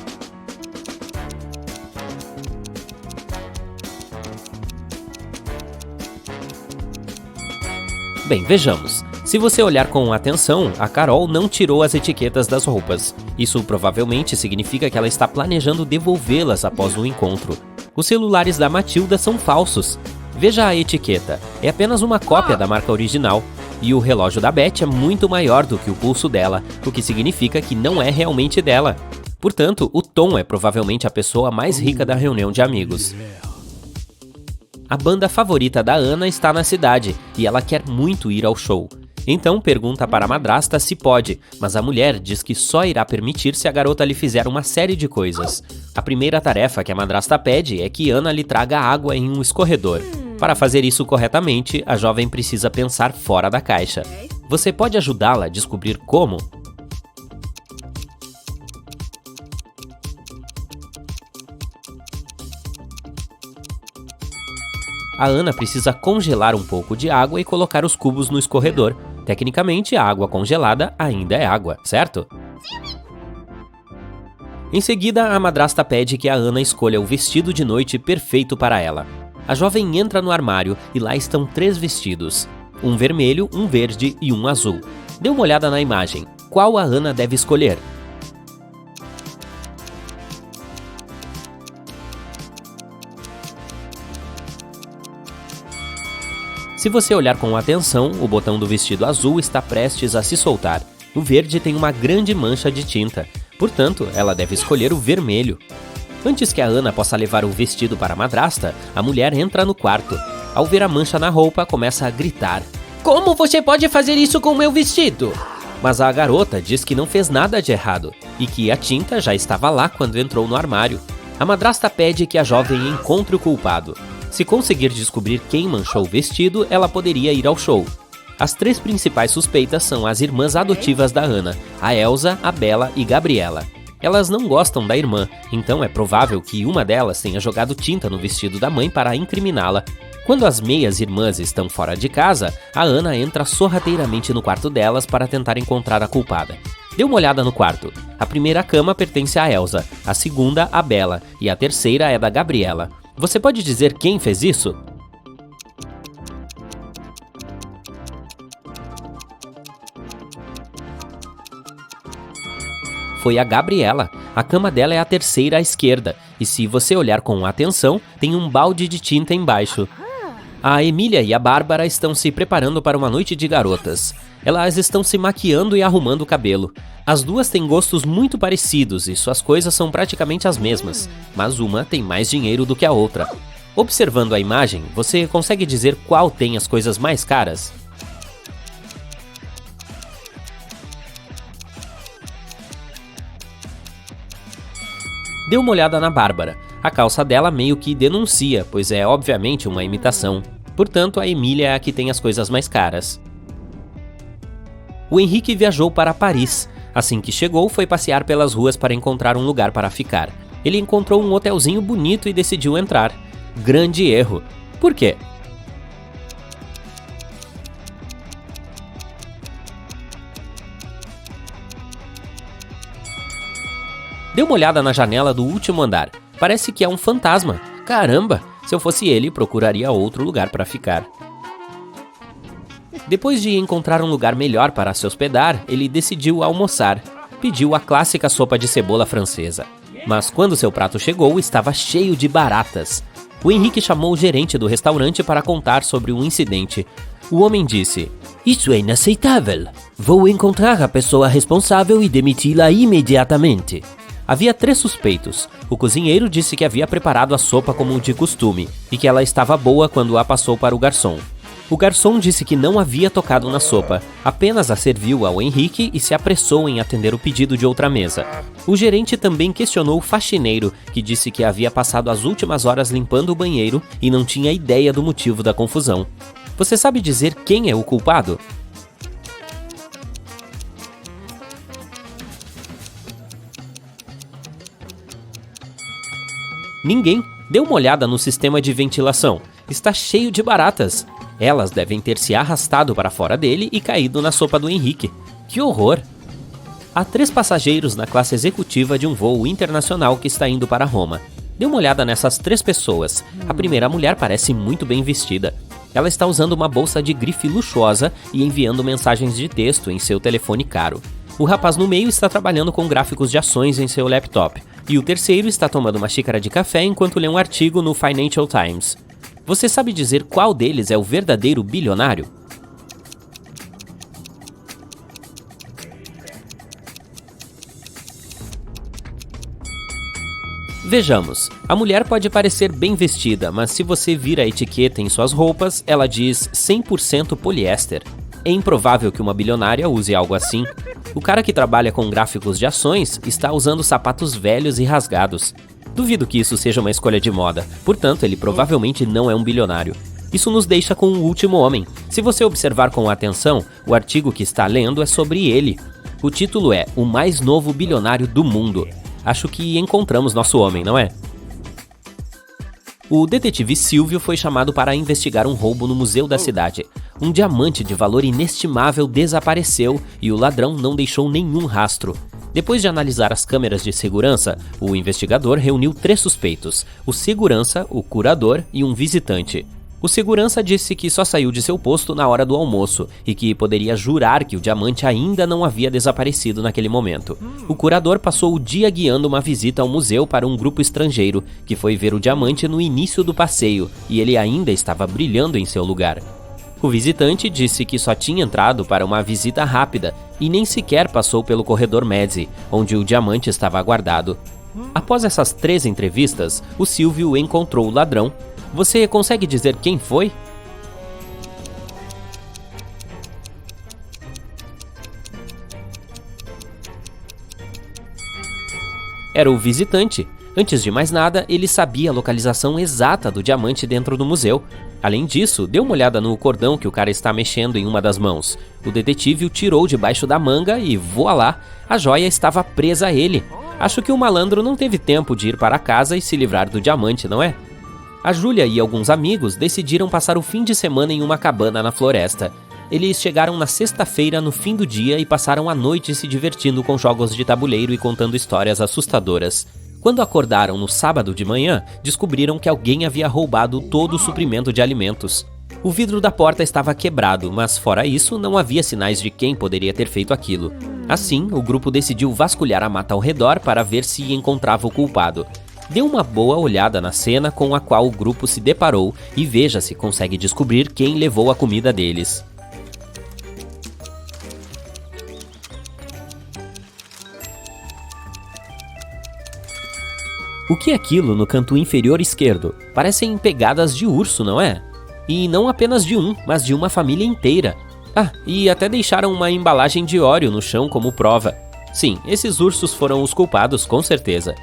Bem, vejamos. Se você olhar com atenção, a Carol não tirou as etiquetas das roupas. Isso provavelmente significa que ela está planejando devolvê-las após o encontro. Os celulares da Matilda são falsos. Veja a etiqueta, é apenas uma cópia da marca original. E o relógio da Beth é muito maior do que o pulso dela, o que significa que não é realmente dela. Portanto, o Tom é provavelmente a pessoa mais rica da reunião de amigos. A banda favorita da Ana está na cidade e ela quer muito ir ao show. Então pergunta para a madrasta se pode, mas a mulher diz que só irá permitir se a garota lhe fizer uma série de coisas. A primeira tarefa que a madrasta pede é que Ana lhe traga água em um escorredor. Para fazer isso corretamente, a jovem precisa pensar fora da caixa. Você pode ajudá-la a descobrir como? A Ana precisa congelar um pouco de água e colocar os cubos no escorredor. Tecnicamente, a água congelada ainda é água, certo? Em seguida, a madrasta pede que a Ana escolha o vestido de noite perfeito para ela. A jovem entra no armário e lá estão 3 vestidos. Um vermelho, um verde e um azul. Dê uma olhada na imagem. Qual a Ana deve escolher? Se você olhar com atenção, o botão do vestido azul está prestes a se soltar. O verde tem uma grande mancha de tinta, portanto, ela deve escolher o vermelho. Antes que a Ana possa levar o vestido para a madrasta, a mulher entra no quarto. Ao ver a mancha na roupa, começa a gritar: "Como você pode fazer isso com o meu vestido?" Mas a garota diz que não fez nada de errado e que a tinta já estava lá quando entrou no armário. A madrasta pede que a jovem encontre o culpado. Se conseguir descobrir quem manchou o vestido, ela poderia ir ao show. As 3 principais suspeitas são as irmãs adotivas da Ana, a Elsa, a Bela e Gabriela. Elas não gostam da irmã, então é provável que uma delas tenha jogado tinta no vestido da mãe para incriminá-la. Quando as meias irmãs estão fora de casa, a Ana entra sorrateiramente no quarto delas para tentar encontrar a culpada. Dê uma olhada no quarto. A primeira cama pertence a Elsa, a segunda a Bela e a terceira é da Gabriela. Você pode dizer quem fez isso? Foi a Gabriela. A cama dela é a terceira à esquerda, e se você olhar com atenção, tem um balde de tinta embaixo. A Emília e a Bárbara estão se preparando para uma noite de garotas. Elas estão se maquiando e arrumando o cabelo. As duas têm gostos muito parecidos e suas coisas são praticamente as mesmas, mas uma tem mais dinheiro do que a outra. Observando a imagem, você consegue dizer qual tem as coisas mais caras? Dê uma olhada na Bárbara. A calça dela meio que denuncia, pois é obviamente uma imitação. Portanto, a Emília é a que tem as coisas mais caras. O Henrique viajou para Paris. Assim que chegou, foi passear pelas ruas para encontrar um lugar para ficar. Ele encontrou um hotelzinho bonito e decidiu entrar. Grande erro. Por quê? Dê uma olhada na janela do último andar. Parece que é um fantasma. Caramba! Se eu fosse ele, procuraria outro lugar para ficar. Depois de encontrar um lugar melhor para se hospedar, ele decidiu almoçar. Pediu a clássica sopa de cebola francesa. Mas quando seu prato chegou, estava cheio de baratas. O Henrique chamou o gerente do restaurante para contar sobre o incidente. O homem disse: "Isso é inaceitável. Vou encontrar a pessoa responsável e demiti-la imediatamente." Havia 3 suspeitos. O cozinheiro disse que havia preparado a sopa como de costume e que ela estava boa quando a passou para o garçom. O garçom disse que não havia tocado na sopa, apenas a serviu ao Henrique e se apressou em atender o pedido de outra mesa. O gerente também questionou o faxineiro, que disse que havia passado as últimas horas limpando o banheiro e não tinha ideia do motivo da confusão. Você sabe dizer quem é o culpado? Ninguém. Dê uma olhada no sistema de ventilação. Está cheio de baratas. Elas devem ter se arrastado para fora dele e caído na sopa do Henrique. Que horror! Há 3 passageiros na classe executiva de um voo internacional que está indo para Roma. Dê uma olhada nessas 3 pessoas. A primeira mulher parece muito bem vestida. Ela está usando uma bolsa de grife luxuosa e enviando mensagens de texto em seu telefone caro. O rapaz no meio está trabalhando com gráficos de ações em seu laptop. E o terceiro está tomando uma xícara de café enquanto lê um artigo no Financial Times. Você sabe dizer qual deles é o verdadeiro bilionário? Vejamos, a mulher pode parecer bem vestida, mas se você vir a etiqueta em suas roupas, ela diz 100% poliéster. É improvável que uma bilionária use algo assim. O cara que trabalha com gráficos de ações está usando sapatos velhos e rasgados. Duvido que isso seja uma escolha de moda, portanto ele provavelmente não é um bilionário. Isso nos deixa com o último homem. Se você observar com atenção, o artigo que está lendo é sobre ele. O título é O Mais Novo Bilionário do Mundo. Acho que encontramos nosso homem, não é? O detetive Silvio foi chamado para investigar um roubo no museu da cidade. Um diamante de valor inestimável desapareceu e o ladrão não deixou nenhum rastro. Depois de analisar as câmeras de segurança, o investigador reuniu 3 suspeitos: o segurança, o curador e um visitante. O segurança disse que só saiu de seu posto na hora do almoço e que poderia jurar que o diamante ainda não havia desaparecido naquele momento. O curador passou o dia guiando uma visita ao museu para um grupo estrangeiro, que foi ver o diamante no início do passeio e ele ainda estava brilhando em seu lugar. O visitante disse que só tinha entrado para uma visita rápida e nem sequer passou pelo corredor Mezzi, onde o diamante estava guardado. Após essas 3 entrevistas, o Silvio encontrou o ladrão. Você consegue dizer quem foi? Era o visitante. Antes de mais nada, ele sabia a localização exata do diamante dentro do museu. Além disso, dê uma olhada no cordão que o cara está mexendo em uma das mãos. O detetive o tirou debaixo da manga e, voilá, a joia estava presa a ele. Acho que o malandro não teve tempo de ir para casa e se livrar do diamante, não é? A Júlia e alguns amigos decidiram passar o fim de semana em uma cabana na floresta. Eles chegaram na sexta-feira no fim do dia e passaram a noite se divertindo com jogos de tabuleiro e contando histórias assustadoras. Quando acordaram no sábado de manhã, descobriram que alguém havia roubado todo o suprimento de alimentos. O vidro da porta estava quebrado, mas fora isso, não havia sinais de quem poderia ter feito aquilo. Assim, o grupo decidiu vasculhar a mata ao redor para ver se encontrava o culpado. Dê uma boa olhada na cena com a qual o grupo se deparou e veja se consegue descobrir quem levou a comida deles. O que é aquilo no canto inferior esquerdo? Parecem pegadas de urso, não é? E não apenas de um, mas de uma família inteira. Ah, e até deixaram uma embalagem de óleo no chão como prova. Sim, esses ursos foram os culpados, com certeza.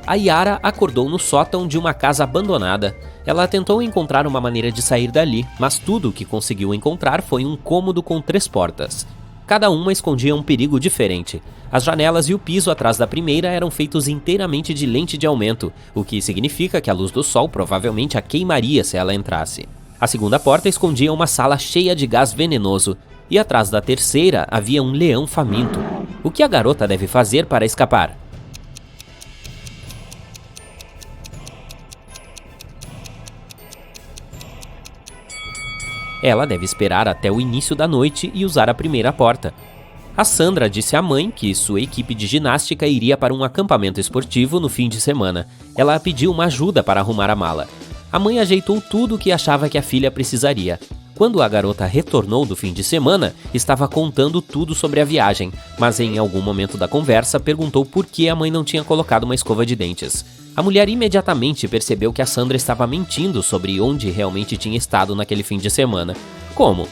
A Yara acordou no sótão de uma casa abandonada. Ela tentou encontrar uma maneira de sair dali, mas tudo o que conseguiu encontrar foi um cômodo com 3 portas. Cada uma escondia um perigo diferente. As janelas e o piso atrás da primeira eram feitos inteiramente de lente de aumento, o que significa que a luz do sol provavelmente a queimaria se ela entrasse. A segunda porta escondia uma sala cheia de gás venenoso, e atrás da terceira havia um leão faminto. O que a garota deve fazer para escapar? Ela deve esperar até o início da noite e usar a primeira porta. A Sandra disse à mãe que sua equipe de ginástica iria para um acampamento esportivo no fim de semana. Ela pediu uma ajuda para arrumar a mala. A mãe ajeitou tudo o que achava que a filha precisaria. Quando a garota retornou do fim de semana, estava contando tudo sobre a viagem, mas em algum momento da conversa perguntou por que a mãe não tinha colocado uma escova de dentes. A mulher imediatamente percebeu que a Sandra estava mentindo sobre onde realmente tinha estado naquele fim de semana. Como?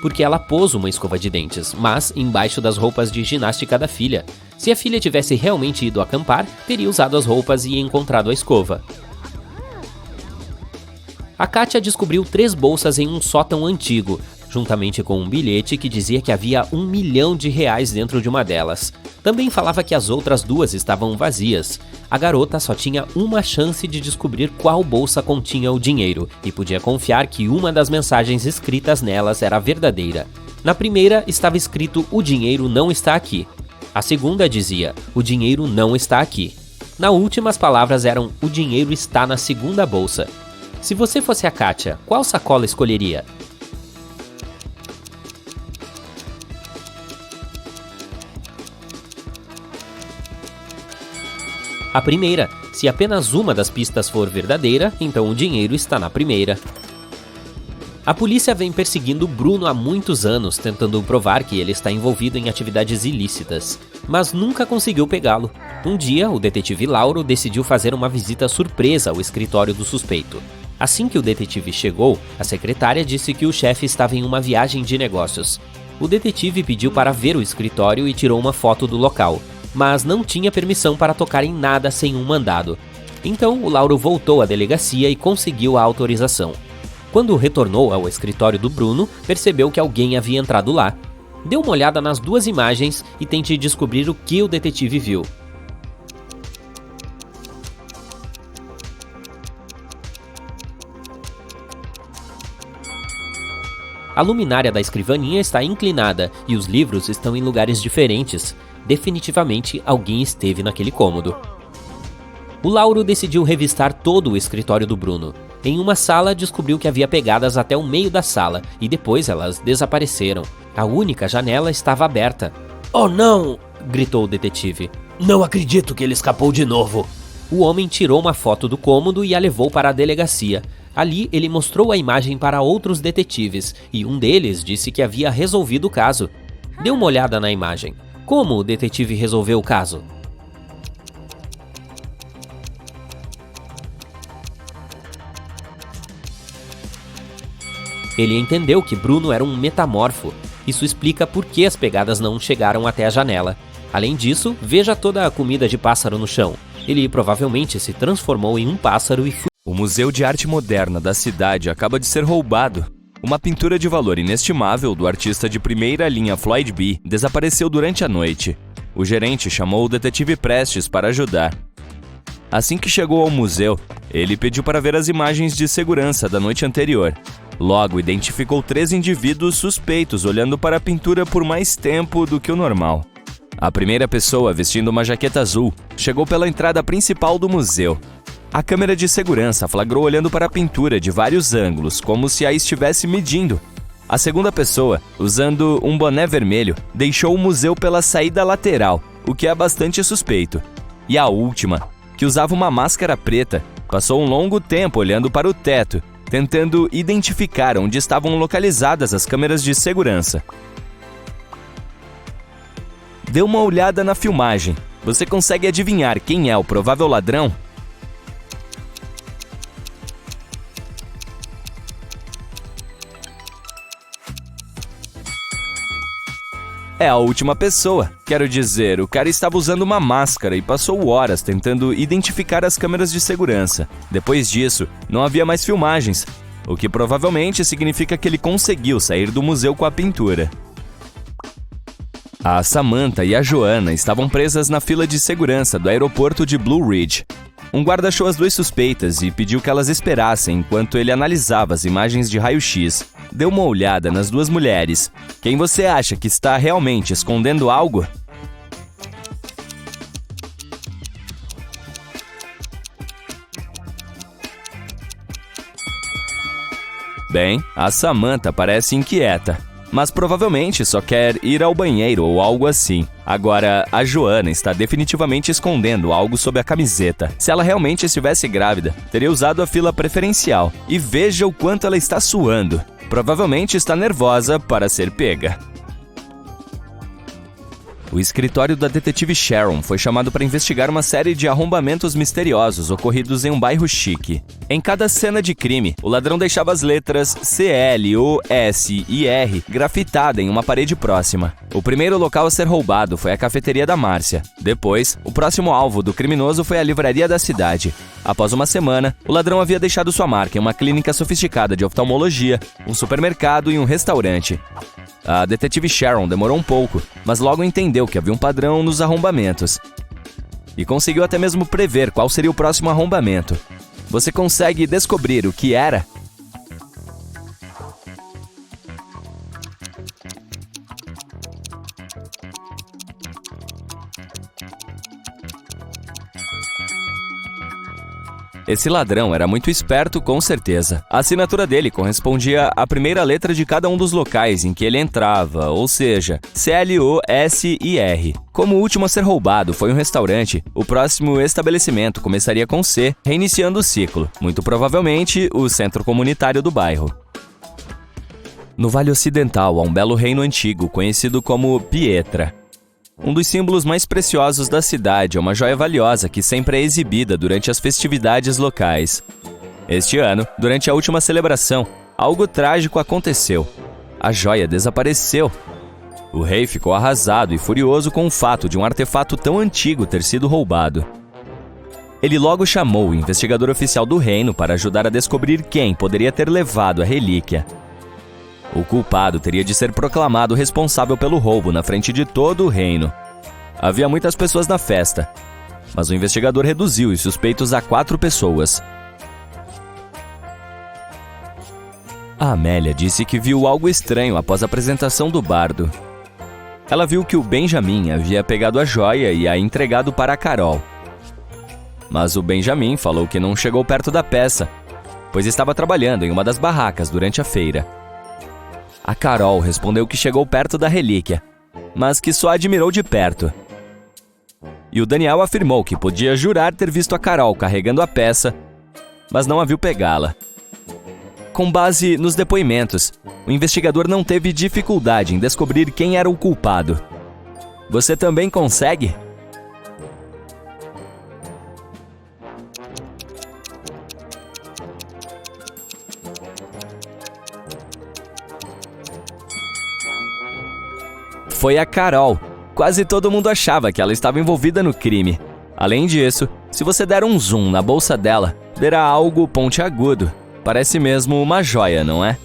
Porque ela pôs uma escova de dentes, mas embaixo das roupas de ginástica da filha. Se a filha tivesse realmente ido acampar, teria usado as roupas e encontrado a escova. A Kátia descobriu 3 bolsas em um sótão antigo. juntamente com um bilhete que dizia que havia R$1 milhão dentro de uma delas. Também falava que as outras 2 estavam vazias. A garota só tinha uma chance de descobrir qual bolsa continha o dinheiro e podia confiar que uma das mensagens escritas nelas era verdadeira. Na primeira estava escrito: "O dinheiro não está aqui". A segunda dizia: "O dinheiro não está aqui". Na última, as palavras eram: "O dinheiro está na segunda bolsa". Se você fosse a Kátia, qual sacola escolheria? A primeira. Se apenas uma das pistas for verdadeira, então o dinheiro está na primeira. A polícia vem perseguindo Bruno há muitos anos, tentando provar que ele está envolvido em atividades ilícitas, mas nunca conseguiu pegá-lo. Um dia, o detetive Lauro decidiu fazer uma visita surpresa ao escritório do suspeito. Assim que o detetive chegou, a secretária disse que o chefe estava em uma viagem de negócios. O detetive pediu para ver o escritório e tirou uma foto do local, mas não tinha permissão para tocar em nada sem um mandado. Então, o Lauro voltou à delegacia e conseguiu a autorização. Quando retornou ao escritório do Bruno, percebeu que alguém havia entrado lá. Dê uma olhada nas 2 imagens e tente descobrir o que o detetive viu. A luminária da escrivaninha está inclinada e os livros estão em lugares diferentes. Definitivamente alguém esteve naquele cômodo. O Lauro decidiu revistar todo o escritório do Bruno. Em uma sala, descobriu que havia pegadas até o meio da sala e depois elas desapareceram. A única janela estava aberta. Oh não! Gritou o detetive. Não acredito que ele escapou de novo. O homem tirou uma foto do cômodo e a levou para a delegacia. Ali, ele mostrou a imagem para outros detetives e um deles disse que havia resolvido o caso. Dê uma olhada na imagem. Como o detetive resolveu o caso? Ele entendeu que Bruno era um metamorfo. Isso explica por que as pegadas não chegaram até a janela. Além disso, veja toda a comida de pássaro no chão. Ele provavelmente se transformou em um pássaro e fugiu. O Museu de Arte Moderna da cidade acaba de ser roubado. Uma pintura de valor inestimável do artista de primeira linha Floyd B. desapareceu durante a noite. O gerente chamou o detetive Prestes para ajudar. Assim que chegou ao museu, ele pediu para ver as imagens de segurança da noite anterior. Logo, identificou 3 indivíduos suspeitos olhando para a pintura por mais tempo do que o normal. A primeira pessoa, vestindo uma jaqueta azul, chegou pela entrada principal do museu. A câmera de segurança flagrou olhando para a pintura de vários ângulos, como se a estivesse medindo. A segunda pessoa, usando um boné vermelho, deixou o museu pela saída lateral, o que é bastante suspeito. E a última, que usava uma máscara preta, passou um longo tempo olhando para o teto, tentando identificar onde estavam localizadas as câmeras de segurança. Dê uma olhada na filmagem. Você consegue adivinhar quem é o provável ladrão? É a última pessoa. Quero dizer, o cara estava usando uma máscara e passou horas tentando identificar as câmeras de segurança. Depois disso, não havia mais filmagens, o que provavelmente significa que ele conseguiu sair do museu com a pintura. A Samantha e a Joanna estavam presas na fila de segurança do aeroporto de Blue Ridge. Um guarda achou as 2 suspeitas e pediu que elas esperassem enquanto ele analisava as imagens de raio-x. Dê uma olhada nas 2 mulheres. Quem você acha que está realmente escondendo algo? Bem, a Samantha parece inquieta, mas provavelmente só quer ir ao banheiro ou algo assim. Agora, a Joanna está definitivamente escondendo algo sob a camiseta. Se ela realmente estivesse grávida, teria usado a fila preferencial. E veja o quanto ela está suando. Provavelmente está nervosa para ser pega. O escritório da detetive Sharon foi chamado para investigar uma série de arrombamentos misteriosos ocorridos em um bairro chique. Em cada cena de crime, o ladrão deixava as letras C, L, O, S e R grafitada em uma parede próxima. O primeiro local a ser roubado foi a cafeteria da Márcia. Depois, o próximo alvo do criminoso foi a livraria da cidade. Após uma semana, o ladrão havia deixado sua marca em uma clínica sofisticada de oftalmologia, um supermercado e um restaurante. A detetive Sharon demorou um pouco, mas logo entendeu que havia um padrão nos arrombamentos. E conseguiu até mesmo prever qual seria o próximo arrombamento. Você consegue descobrir o que era? Esse ladrão era muito esperto, com certeza. A assinatura dele correspondia à primeira letra de cada um dos locais em que ele entrava, ou seja, C-L-O-S-I-R. Como o último a ser roubado foi um restaurante, o próximo estabelecimento começaria com C, reiniciando o ciclo, muito provavelmente o centro comunitário do bairro. No Vale Ocidental há um belo reino antigo, conhecido como Pietra. Um dos símbolos mais preciosos da cidade é uma joia valiosa que sempre é exibida durante as festividades locais. Este ano, durante a última celebração, algo trágico aconteceu. A joia desapareceu. O rei ficou arrasado e furioso com o fato de um artefato tão antigo ter sido roubado. Ele logo chamou o investigador oficial do reino para ajudar a descobrir quem poderia ter levado a relíquia. O culpado teria de ser proclamado responsável pelo roubo na frente de todo o reino. Havia muitas pessoas na festa, mas o investigador reduziu os suspeitos a 4 pessoas. A Amélia disse que viu algo estranho após a apresentação do bardo. Ela viu que o Benjamin havia pegado a joia e a entregado para a Carol. Mas o Benjamin falou que não chegou perto da peça, pois estava trabalhando em uma das barracas durante a feira. A Carol respondeu que chegou perto da relíquia, mas que só admirou de perto. E o Daniel afirmou que podia jurar ter visto a Carol carregando a peça, mas não a viu pegá-la. Com base nos depoimentos, o investigador não teve dificuldade em descobrir quem era o culpado. Você também consegue? Foi a Carol. Quase todo mundo achava que ela estava envolvida no crime. Além disso, se você der um zoom na bolsa dela, verá algo pontiagudo. Parece mesmo uma joia, não é?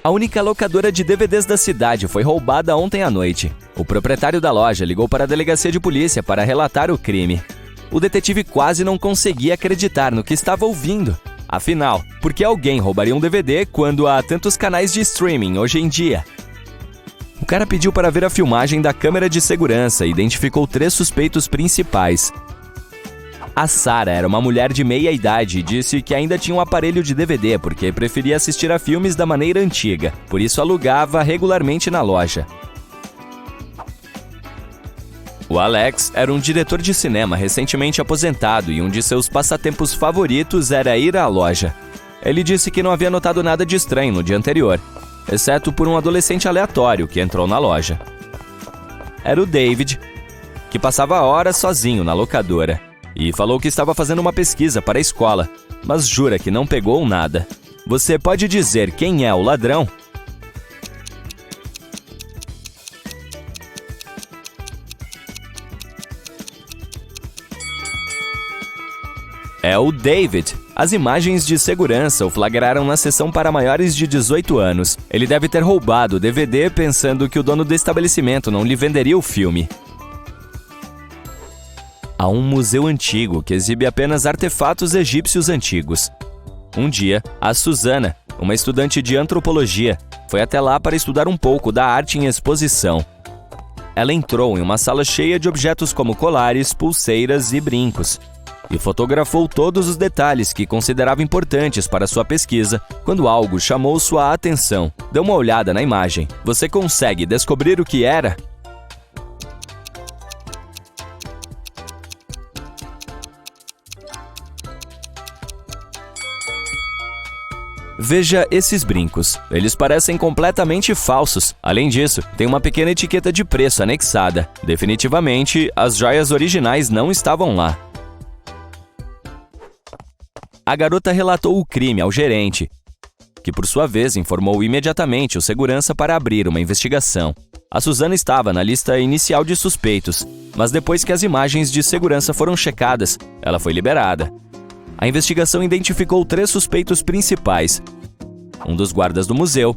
A única locadora de DVDs da cidade foi roubada ontem à noite. O proprietário da loja ligou para a delegacia de polícia para relatar o crime. O detetive quase não conseguia acreditar no que estava ouvindo. Afinal, por que alguém roubaria um DVD quando há tantos canais de streaming hoje em dia? O cara pediu para ver a filmagem da câmera de segurança e identificou 3 suspeitos principais. A Sarah era uma mulher de meia idade e disse que ainda tinha um aparelho de DVD porque preferia assistir a filmes da maneira antiga, por isso alugava regularmente na loja. O Alex era um diretor de cinema recentemente aposentado e um de seus passatempos favoritos era ir à loja. Ele disse que não havia notado nada de estranho no dia anterior, exceto por um adolescente aleatório que entrou na loja. Era o David, que passava horas sozinho na locadora, e falou que estava fazendo uma pesquisa para a escola, mas jura que não pegou nada. Você pode dizer quem é o ladrão? É o David. As imagens de segurança o flagraram na sessão para maiores de 18 anos. Ele deve ter roubado o DVD pensando que o dono do estabelecimento não lhe venderia o filme. Há um museu antigo que exibe apenas artefatos egípcios antigos. Um dia, a Susana, uma estudante de antropologia, foi até lá para estudar um pouco da arte em exposição. Ela entrou em uma sala cheia de objetos como colares, pulseiras e brincos, e fotografou todos os detalhes que considerava importantes para sua pesquisa, quando algo chamou sua atenção. Dê uma olhada na imagem. Você consegue descobrir o que era? Veja esses brincos. Eles parecem completamente falsos. Além disso, tem uma pequena etiqueta de preço anexada. Definitivamente, as joias originais não estavam lá. A garota relatou o crime ao gerente, que por sua vez informou imediatamente o segurança para abrir uma investigação. A Susana estava na lista inicial de suspeitos, mas depois que as imagens de segurança foram checadas, ela foi liberada. A investigação identificou 3 suspeitos principais: um dos guardas do museu,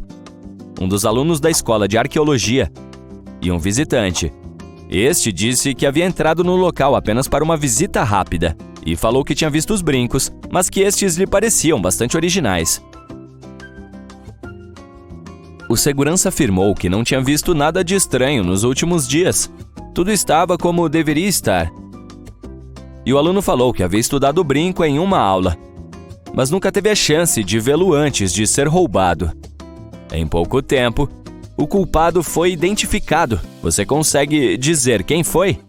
um dos alunos da escola de arqueologia e um visitante. Este disse que havia entrado no local apenas para uma visita rápida e falou que tinha visto os brincos, mas que estes lhe pareciam bastante originais. O segurança afirmou que não tinha visto nada de estranho nos últimos dias. Tudo estava como deveria estar. E o aluno falou que havia estudado o brinco em uma aula, mas nunca teve a chance de vê-lo antes de ser roubado. Em pouco tempo, o culpado foi identificado. Você consegue dizer quem foi?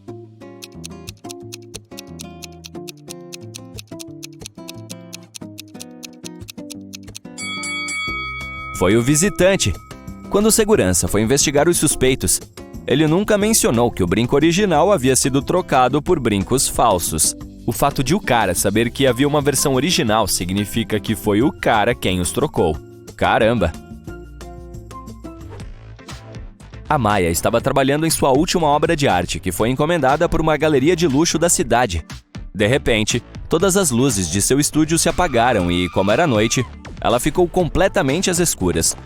Foi o visitante. Quando o segurança foi investigar os suspeitos, ele nunca mencionou que o brinco original havia sido trocado por brincos falsos. O fato de o cara saber que havia uma versão original significa que foi o cara quem os trocou. Caramba! A Maya estava trabalhando em sua última obra de arte, que foi encomendada por uma galeria de luxo da cidade. De repente, todas as luzes de seu estúdio se apagaram e, como era noite, ela ficou completamente às escuras.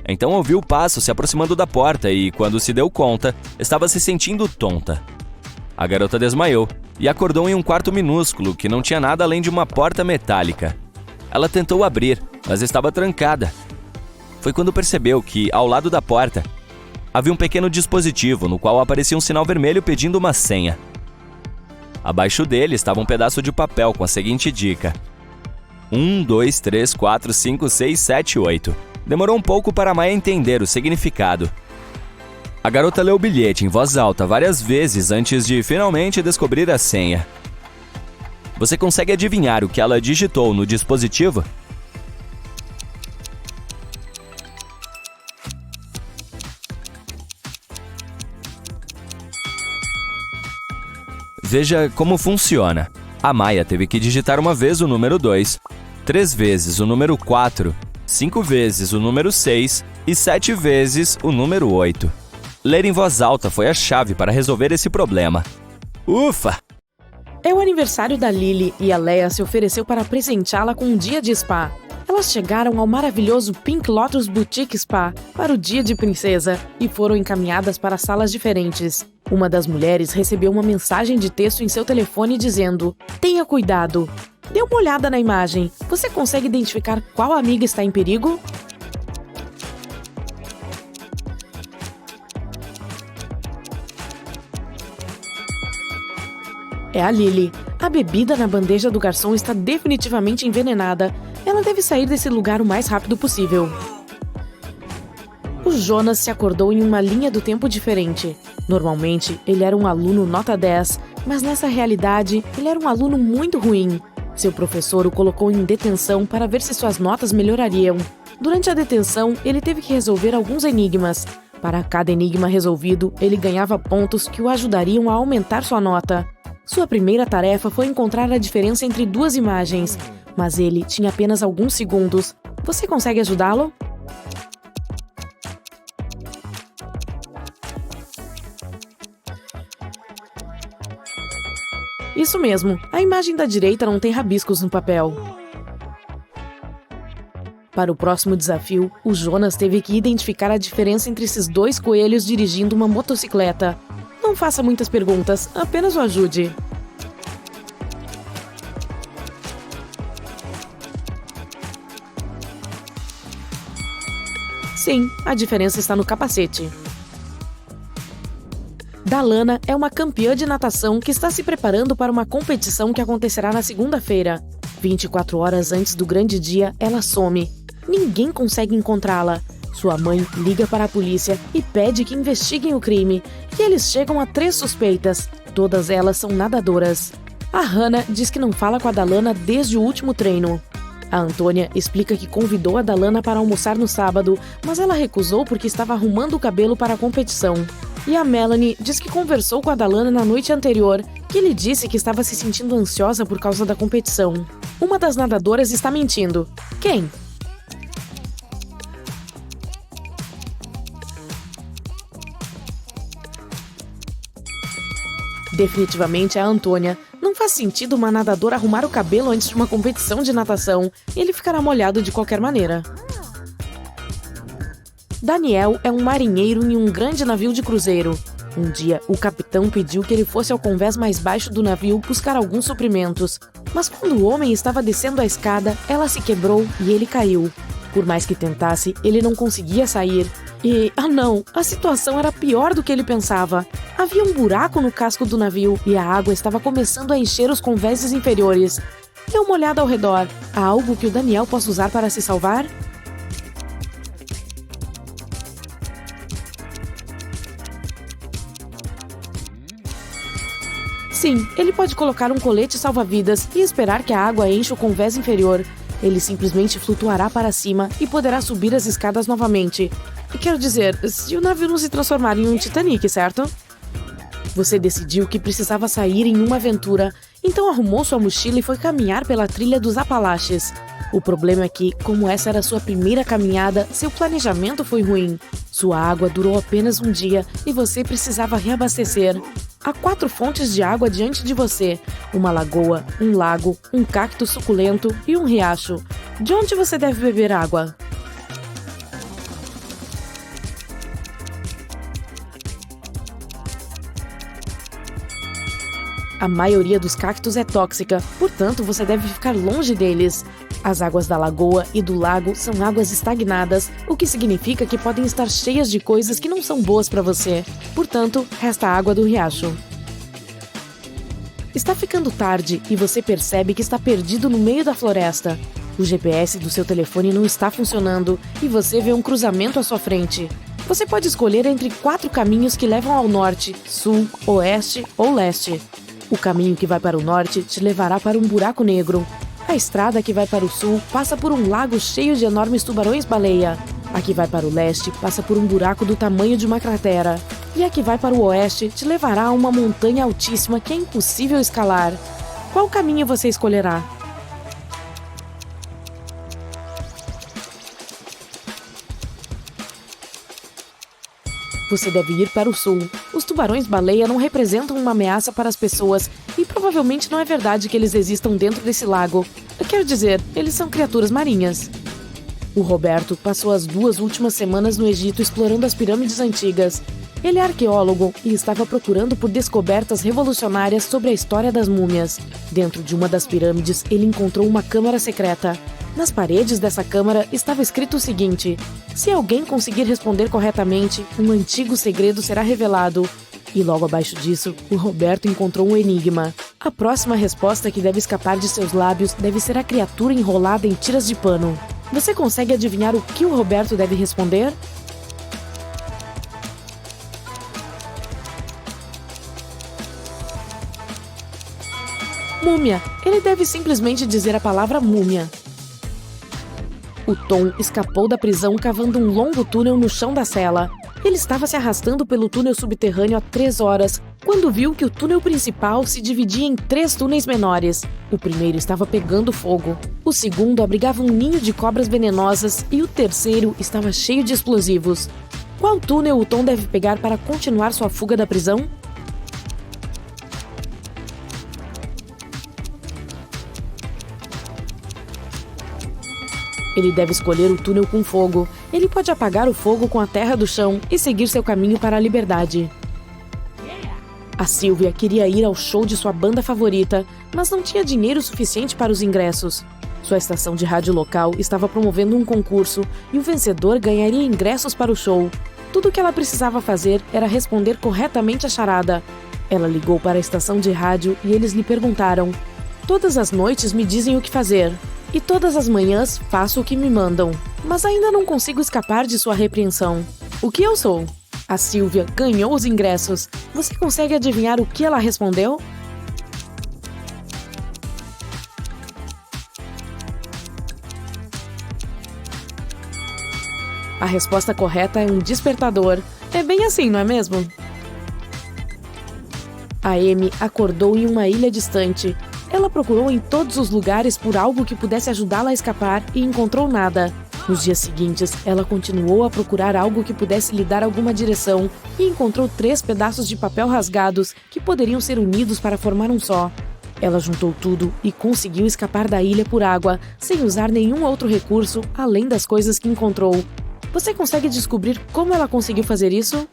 Então ouviu o passo se aproximando da porta e, quando se deu conta, estava se sentindo tonta. A garota desmaiou e acordou em um quarto minúsculo que não tinha nada além de uma porta metálica. Ela tentou abrir, mas estava trancada. Foi quando percebeu que, ao lado da porta, havia um pequeno dispositivo no qual aparecia um sinal vermelho pedindo uma senha. Abaixo dele estava um pedaço de papel com a seguinte dica: 1, 2, 3, 4, 5, 6, 7, 8. Demorou um pouco para a Maya entender o significado. A garota leu o bilhete em voz alta várias vezes antes de finalmente descobrir a senha. Você consegue adivinhar o que ela digitou no dispositivo? Veja como funciona. A Maya teve que digitar uma vez o número 2, 3 vezes o número 4, 5 vezes o número 6 e 7 vezes o número 8. Ler em voz alta foi a chave para resolver esse problema. Ufa! É o aniversário da Lily e a Leia se ofereceu para presenteá-la com um dia de spa. Elas chegaram ao maravilhoso Pink Lotus Boutique Spa para o dia de princesa e foram encaminhadas para salas diferentes. Uma das mulheres recebeu uma mensagem de texto em seu telefone dizendo: "Tenha cuidado." Dê uma olhada na imagem. Você consegue identificar qual amiga está em perigo? É a Lily. A bebida na bandeja do garçom está definitivamente envenenada. Ela deve sair desse lugar o mais rápido possível. O Jonas se acordou em uma linha do tempo diferente. Normalmente, ele era um aluno nota 10, mas nessa realidade, ele era um aluno muito ruim. Seu professor o colocou em detenção para ver se suas notas melhorariam. Durante a detenção, ele teve que resolver alguns enigmas. Para cada enigma resolvido, ele ganhava pontos que o ajudariam a aumentar sua nota. Sua primeira tarefa foi encontrar a diferença entre duas imagens, mas ele tinha apenas alguns segundos. Você consegue ajudá-lo? Isso mesmo, a imagem da direita não tem rabiscos no papel. Para o próximo desafio, o Jonas teve que identificar a diferença entre esses dois coelhos dirigindo uma motocicleta. Não faça muitas perguntas, apenas o ajude. Sim, a diferença está no capacete. Dalana é uma campeã de natação que está se preparando para uma competição que acontecerá na segunda-feira. 24 horas antes do grande dia, ela some. Ninguém consegue encontrá-la. Sua mãe liga para a polícia e pede que investiguem o crime. E eles chegam a 3 suspeitas. Todas elas são nadadoras. A Hannah diz que não fala com a Dalana desde o último treino. A Antônia explica que convidou a Dalana para almoçar no sábado, mas ela recusou porque estava arrumando o cabelo para a competição. E a Melanie diz que conversou com a Dalana na noite anterior, que lhe disse que estava se sentindo ansiosa por causa da competição. Uma das nadadoras está mentindo. Quem? Definitivamente é a Antônia. Não faz sentido uma nadadora arrumar o cabelo antes de uma competição de natação. Ele ficará molhado de qualquer maneira. Daniel é um marinheiro em um grande navio de cruzeiro. Um dia, o capitão pediu que ele fosse ao convés mais baixo do navio buscar alguns suprimentos. Mas quando o homem estava descendo a escada, ela se quebrou e ele caiu. Por mais que tentasse, ele não conseguia sair. E, não, a situação era pior do que ele pensava. Havia um buraco no casco do navio e a água estava começando a encher os convéses inferiores. Dê uma olhada ao redor. Há algo que o Daniel possa usar para se salvar? Sim, ele pode colocar um colete salva-vidas e esperar que a água encha o convés inferior. Ele simplesmente flutuará para cima e poderá subir as escadas novamente. Quero dizer, se o navio não se transformar em um Titanic, certo? Você decidiu que precisava sair em uma aventura, então arrumou sua mochila e foi caminhar pela trilha dos Apalaches. O problema é que, como essa era sua primeira caminhada, seu planejamento foi ruim. Sua água durou apenas um dia e você precisava reabastecer. Há 4 fontes de água diante de você: uma lagoa, um lago, um cacto suculento e um riacho. De onde você deve beber água? A maioria dos cactos é tóxica, portanto você deve ficar longe deles. As águas da lagoa e do lago são águas estagnadas, o que significa que podem estar cheias de coisas que não são boas para você. Portanto, resta a água do riacho. Está ficando tarde e você percebe que está perdido no meio da floresta. O GPS do seu telefone não está funcionando e você vê um cruzamento à sua frente. Você pode escolher entre 4 caminhos que levam ao norte, sul, oeste ou leste. O caminho que vai para o norte te levará para um buraco negro. A estrada que vai para o sul passa por um lago cheio de enormes tubarões-baleia. A que vai para o leste passa por um buraco do tamanho de uma cratera. E a que vai para o oeste te levará a uma montanha altíssima que é impossível escalar. Qual caminho você escolherá? Você deve ir para o sul. Os tubarões-baleia não representam uma ameaça para as pessoas e provavelmente não é verdade que eles existam dentro desse lago. Eu quero dizer, eles são criaturas marinhas. O Roberto passou as 2 últimas semanas no Egito explorando as pirâmides antigas. Ele é arqueólogo e estava procurando por descobertas revolucionárias sobre a história das múmias. Dentro de uma das pirâmides, ele encontrou uma câmara secreta. Nas paredes dessa câmara estava escrito o seguinte: se alguém conseguir responder corretamente, um antigo segredo será revelado. E logo abaixo disso, o Roberto encontrou um enigma. A próxima resposta que deve escapar de seus lábios deve ser a criatura enrolada em tiras de pano. Você consegue adivinhar o que o Roberto deve responder? Múmia. Ele deve simplesmente dizer a palavra múmia. O Tom escapou da prisão cavando um longo túnel no chão da cela. Ele estava se arrastando pelo túnel subterrâneo há 3 horas, quando viu que o túnel principal se dividia em 3 túneis menores. O primeiro estava pegando fogo, o segundo abrigava um ninho de cobras venenosas e o terceiro estava cheio de explosivos. Qual túnel o Tom deve pegar para continuar sua fuga da prisão? Ele deve escolher o túnel com fogo. Ele pode apagar o fogo com a terra do chão e seguir seu caminho para a liberdade. A Sylvia queria ir ao show de sua banda favorita, mas não tinha dinheiro suficiente para os ingressos. Sua estação de rádio local estava promovendo um concurso e o vencedor ganharia ingressos para o show. Tudo o que ela precisava fazer era responder corretamente a charada. Ela ligou para a estação de rádio e eles lhe perguntaram: todas as noites me dizem o que fazer. E todas as manhãs faço o que me mandam, mas ainda não consigo escapar de sua repreensão. O que eu sou? A Sylvia ganhou os ingressos. Você consegue adivinhar o que ela respondeu? A resposta correta é um despertador. É bem assim, não é mesmo? A Amy acordou em uma ilha distante. Ela procurou em todos os lugares por algo que pudesse ajudá-la a escapar e encontrou nada. Nos dias seguintes, ela continuou a procurar algo que pudesse lhe dar alguma direção e encontrou 3 pedaços de papel rasgados que poderiam ser unidos para formar um só. Ela juntou tudo e conseguiu escapar da ilha por água, sem usar nenhum outro recurso além das coisas que encontrou. Você consegue descobrir como ela conseguiu fazer isso?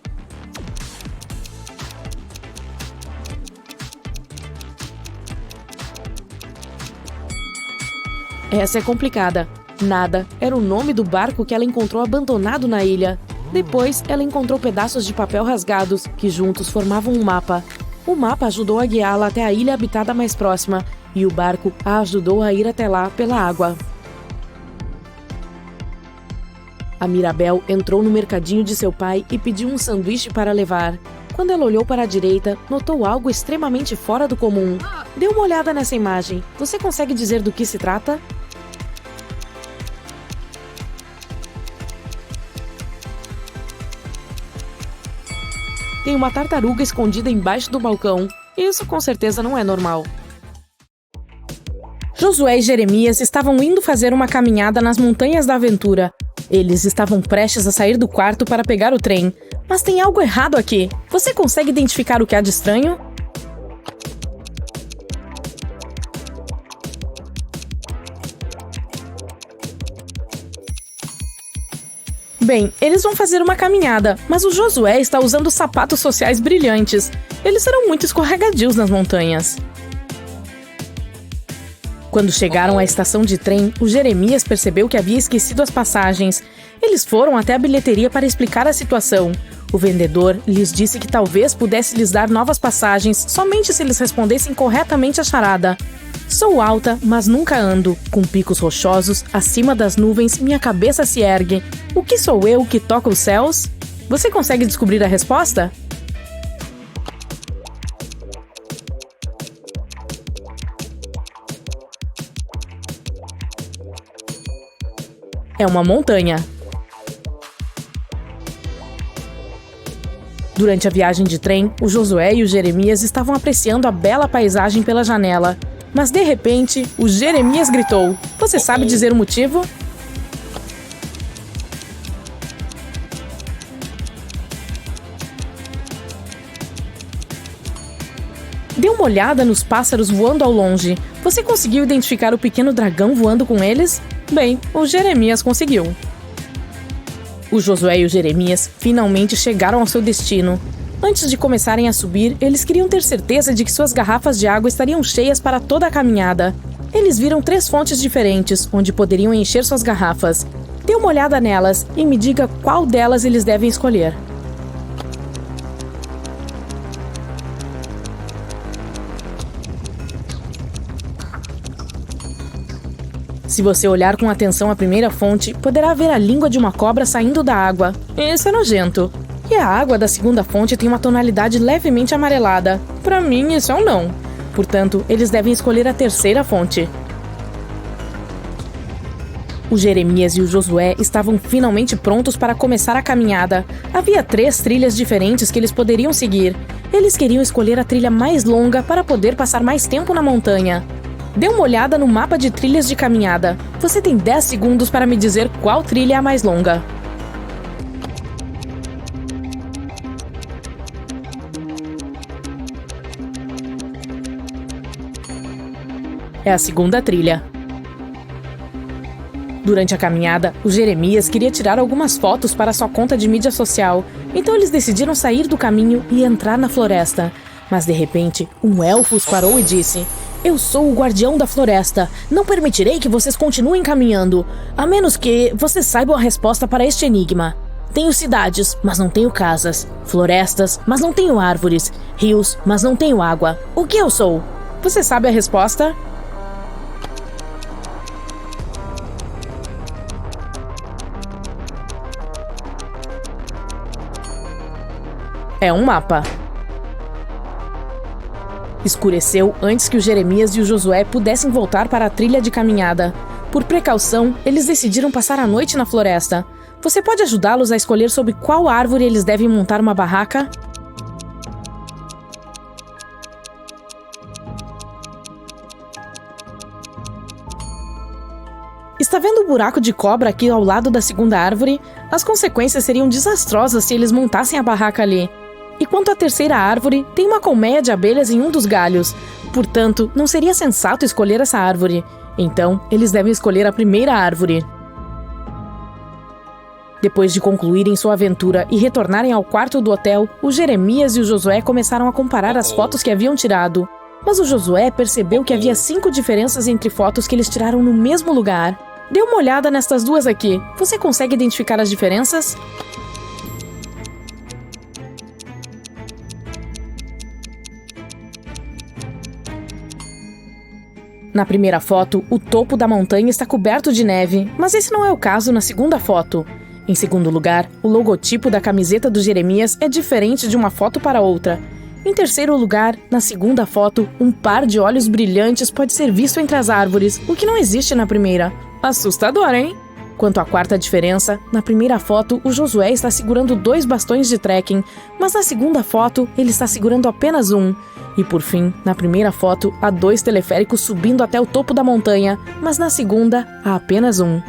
Essa é complicada. Nada era o nome do barco que ela encontrou abandonado na ilha. Depois, ela encontrou pedaços de papel rasgados, que juntos formavam um mapa. O mapa ajudou a guiá-la até a ilha habitada mais próxima, e o barco a ajudou a ir até lá pela água. A Mirabel entrou no mercadinho de seu pai e pediu um sanduíche para levar. Quando ela olhou para a direita, notou algo extremamente fora do comum. Dê uma olhada nessa imagem. Você consegue dizer do que se trata? Tem uma tartaruga escondida embaixo do balcão. Isso com certeza não é normal. Josué e Jeremias estavam indo fazer uma caminhada nas montanhas da aventura. Eles estavam prestes a sair do quarto para pegar o trem. Mas tem algo errado aqui. Você consegue identificar o que há de estranho? Bem, eles vão fazer uma caminhada, mas o Josué está usando sapatos sociais brilhantes. Eles serão muito escorregadios nas montanhas. Quando chegaram à estação de trem, o Jeremias percebeu que havia esquecido as passagens. Eles foram até a bilheteria para explicar a situação. O vendedor lhes disse que talvez pudesse lhes dar novas passagens somente se eles respondessem corretamente a charada. Sou alta, mas nunca ando. Com picos rochosos, acima das nuvens, minha cabeça se ergue. O que sou eu que toca os céus? Você consegue descobrir a resposta? É uma montanha. Durante a viagem de trem, o Josué e o Jeremias estavam apreciando a bela paisagem pela janela. Mas de repente, o Jeremias gritou. Você sabe dizer o motivo? Dê uma olhada nos pássaros voando ao longe. Você conseguiu identificar o pequeno dragão voando com eles? Bem, o Jeremias conseguiu. O Josué e o Jeremias finalmente chegaram ao seu destino. Antes de começarem a subir, eles queriam ter certeza de que suas garrafas de água estariam cheias para toda a caminhada. Eles viram 3 fontes diferentes, onde poderiam encher suas garrafas. Dê uma olhada nelas e me diga qual delas eles devem escolher. Se você olhar com atenção a primeira fonte, poderá ver a língua de uma cobra saindo da água. Isso é nojento. E a água da segunda fonte tem uma tonalidade levemente amarelada. Para mim, isso é um não. Portanto, eles devem escolher a terceira fonte. O Jeremias e o Josué estavam finalmente prontos para começar a caminhada. Havia 3 trilhas diferentes que eles poderiam seguir. Eles queriam escolher a trilha mais longa para poder passar mais tempo na montanha. Dê uma olhada no mapa de trilhas de caminhada. Você tem 10 segundos para me dizer qual trilha é a mais longa. É a segunda trilha. Durante a caminhada, o Jeremias queria tirar algumas fotos para sua conta de mídia social, então eles decidiram sair do caminho e entrar na floresta. Mas de repente, um elfo os parou e disse: Eu sou o guardião da floresta. Não permitirei que vocês continuem caminhando, a menos que vocês saibam a resposta para este enigma. Tenho cidades, mas não tenho casas. Florestas, mas não tenho árvores. Rios, mas não tenho água. O que eu sou? Você sabe a resposta? É um mapa. Escureceu antes que o Jeremias e o Josué pudessem voltar para a trilha de caminhada. Por precaução, eles decidiram passar a noite na floresta. Você pode ajudá-los a escolher sob qual árvore eles devem montar uma barraca? Está vendo o buraco de cobra aqui ao lado da segunda árvore? As consequências seriam desastrosas se eles montassem a barraca ali. E quanto à terceira árvore, tem uma colmeia de abelhas em um dos galhos. Portanto, não seria sensato escolher essa árvore. Então, eles devem escolher a primeira árvore. Depois de concluírem sua aventura e retornarem ao quarto do hotel, o Jeremias e o Josué começaram a comparar as fotos que haviam tirado. Mas o Josué percebeu que havia 5 diferenças entre fotos que eles tiraram no mesmo lugar. Dê uma olhada nestas duas aqui. Você consegue identificar as diferenças? Na primeira foto, o topo da montanha está coberto de neve, mas esse não é o caso na segunda foto. Em segundo lugar, o logotipo da camiseta do Jeremias é diferente de uma foto para outra. Em terceiro lugar, na segunda foto, um par de olhos brilhantes pode ser visto entre as árvores, o que não existe na primeira. Assustador, hein? Quanto à quarta diferença, na primeira foto, o Josué está segurando 2 bastões de trekking, mas na segunda foto, ele está segurando apenas um. E por fim, na primeira foto, há 2 teleféricos subindo até o topo da montanha, mas na segunda, há apenas um.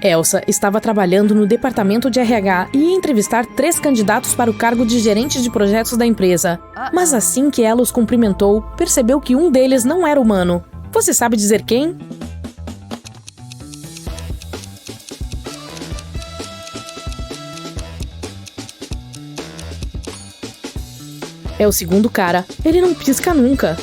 Elsa estava trabalhando no departamento de RH e ia entrevistar 3 candidatos para o cargo de gerente de projetos da empresa. Mas assim que ela os cumprimentou, percebeu que um deles não era humano. Você sabe dizer quem? É o segundo cara. Ele não pisca nunca.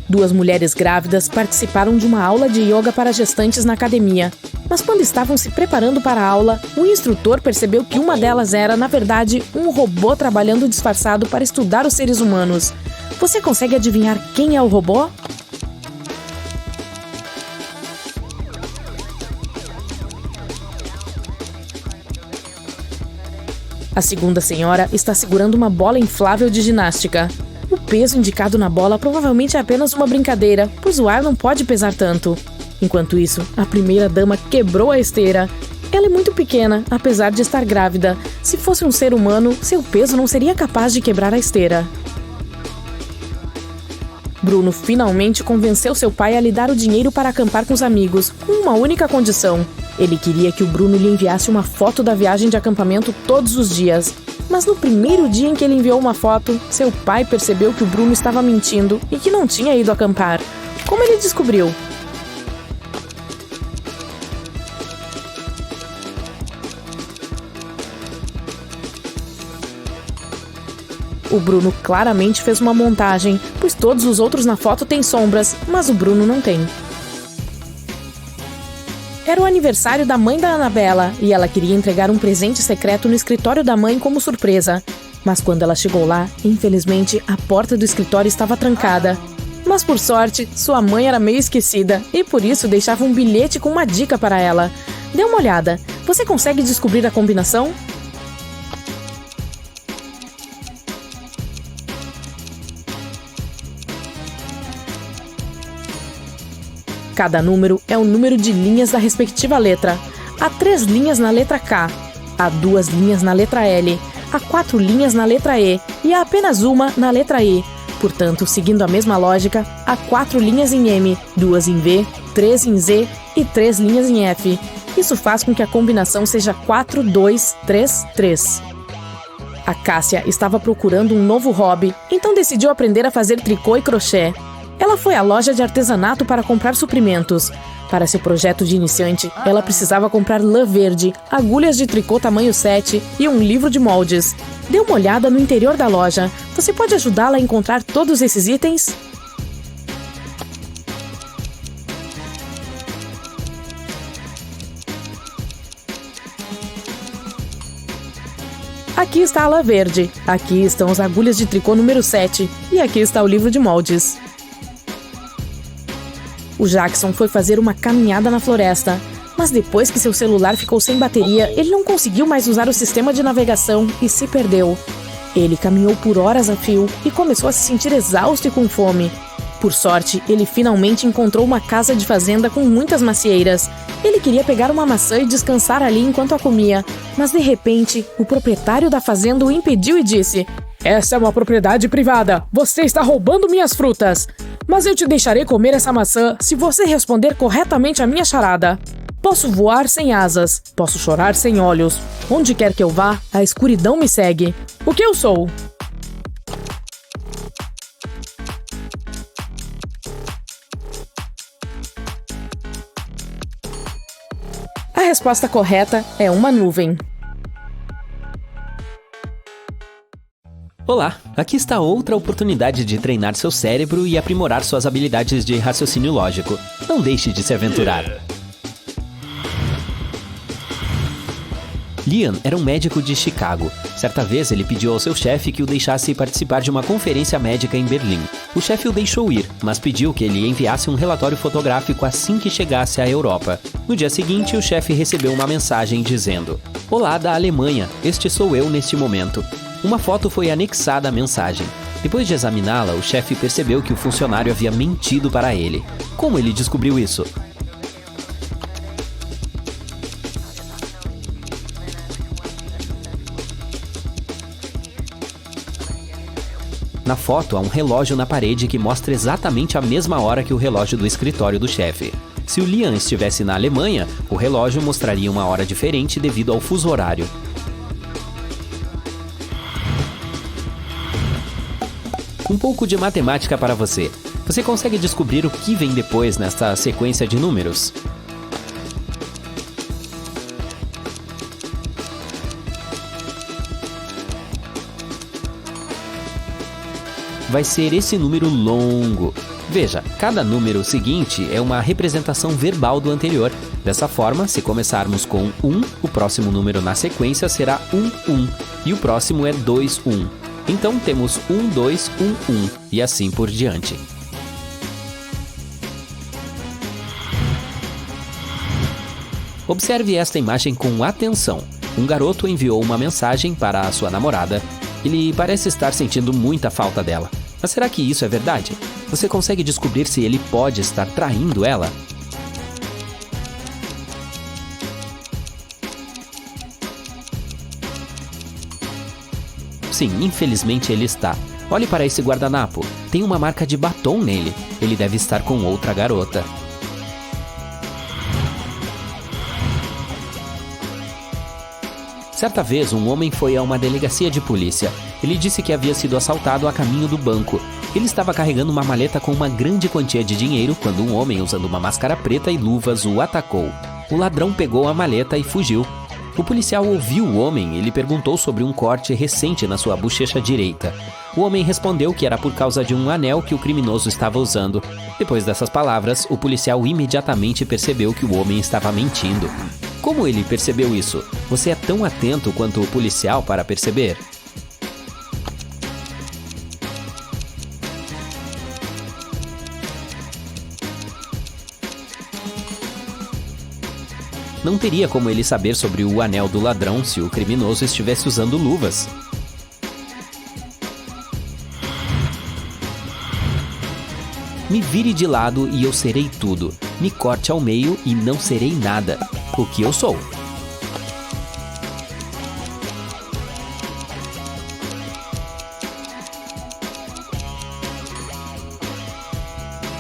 2 mulheres grávidas participaram de uma aula de yoga para gestantes na academia. Mas quando estavam se preparando para a aula, o instrutor percebeu que uma delas era, na verdade, um robô trabalhando disfarçado para estudar os seres humanos. Você consegue adivinhar quem é o robô? A segunda senhora está segurando uma bola inflável de ginástica. O peso indicado na bola provavelmente é apenas uma brincadeira, pois o ar não pode pesar tanto. Enquanto isso, a primeira dama quebrou a esteira. Ela é muito pequena, apesar de estar grávida. Se fosse um ser humano, seu peso não seria capaz de quebrar a esteira. Bruno finalmente convenceu seu pai a lhe dar o dinheiro para acampar com os amigos, com uma única condição. Ele queria que o Bruno lhe enviasse uma foto da viagem de acampamento todos os dias. Mas no primeiro dia em que ele enviou uma foto, seu pai percebeu que o Bruno estava mentindo e que não tinha ido acampar. Como ele descobriu? O Bruno claramente fez uma montagem, pois todos os outros na foto têm sombras, mas o Bruno não tem. Era o aniversário da mãe da Anabela e ela queria entregar um presente secreto no escritório da mãe como surpresa. Mas quando ela chegou lá, infelizmente, a porta do escritório estava trancada. Mas por sorte, sua mãe era meio esquecida e por isso deixava um bilhete com uma dica para ela. Dê uma olhada. Você consegue descobrir a combinação? Cada número é o número de linhas da respectiva letra. Há 3 linhas na letra K, há 2 linhas na letra L, há 4 linhas na letra E e há apenas uma na letra I. Portanto, seguindo a mesma lógica, há 4 linhas em M, 2 em V, 3 em Z e 3 linhas em F. Isso faz com que a combinação seja 4, 2, 3, 3. A Cássia estava procurando um novo hobby, então decidiu aprender a fazer tricô e crochê. Ela foi à loja de artesanato para comprar suprimentos. Para seu projeto de iniciante, ela precisava comprar lã verde, agulhas de tricô tamanho 7 e um livro de moldes. Dê uma olhada no interior da loja. Você pode ajudá-la a encontrar todos esses itens? Aqui está a lã verde, aqui estão as agulhas de tricô número 7 e aqui está o livro de moldes. O Jackson foi fazer uma caminhada na floresta, mas depois que seu celular ficou sem bateria, ele não conseguiu mais usar o sistema de navegação e se perdeu. Ele caminhou por horas a fio e começou a se sentir exausto e com fome. Por sorte, ele finalmente encontrou uma casa de fazenda com muitas macieiras. Ele queria pegar uma maçã e descansar ali enquanto a comia, mas de repente, o proprietário da fazenda o impediu e disse: Essa é uma propriedade privada. Você está roubando minhas frutas. Mas eu te deixarei comer essa maçã se você responder corretamente a minha charada. Posso voar sem asas. Posso chorar sem olhos. Onde quer que eu vá, a escuridão me segue. O que eu sou? A resposta correta é uma nuvem. Olá, aqui está outra oportunidade de treinar seu cérebro e aprimorar suas habilidades de raciocínio lógico. Não deixe de se aventurar. Liam era um médico de Chicago. Certa vez ele pediu ao seu chefe que o deixasse participar de uma conferência médica em Berlim. O chefe o deixou ir, mas pediu que ele enviasse um relatório fotográfico assim que chegasse à Europa. No dia seguinte, o chefe recebeu uma mensagem dizendo: "Olá da Alemanha, este sou eu neste momento." Uma foto foi anexada à mensagem. Depois de examiná-la, o chefe percebeu que o funcionário havia mentido para ele. Como ele descobriu isso? Na foto há um relógio na parede que mostra exatamente a mesma hora que o relógio do escritório do chefe. Se o Liam estivesse na Alemanha, o relógio mostraria uma hora diferente devido ao fuso horário. Um pouco de matemática para você. Você consegue descobrir o que vem depois nesta sequência de números? Vai ser esse número longo. Veja, cada número seguinte é uma representação verbal do anterior. Dessa forma, se começarmos com 1, o próximo número na sequência será 1, e o próximo é 2, 1. Então temos 1, 2, 1, 1, e assim por diante. Observe esta imagem com atenção. Um garoto enviou uma mensagem para a sua namorada. Ele parece estar sentindo muita falta dela. Mas será que isso é verdade? Você consegue descobrir se ele pode estar traindo ela? Sim, infelizmente ele está. Olhe para esse guardanapo. Tem uma marca de batom nele. Ele deve estar com outra garota. Certa vez, um homem foi a uma delegacia de polícia. Ele disse que havia sido assaltado a caminho do banco. Ele estava carregando uma maleta com uma grande quantia de dinheiro quando um homem usando uma máscara preta e luvas o atacou. O ladrão pegou a maleta e fugiu. O policial ouviu o homem e lhe perguntou sobre um corte recente na sua bochecha direita. O homem respondeu que era por causa de um anel que o criminoso estava usando. Depois dessas palavras, o policial imediatamente percebeu que o homem estava mentindo. Como ele percebeu isso? Você é tão atento quanto o policial para perceber? Não teria como ele saber sobre o anel do ladrão se o criminoso estivesse usando luvas. Me vire de lado e eu serei tudo. Me corte ao meio e não serei nada. O que eu sou?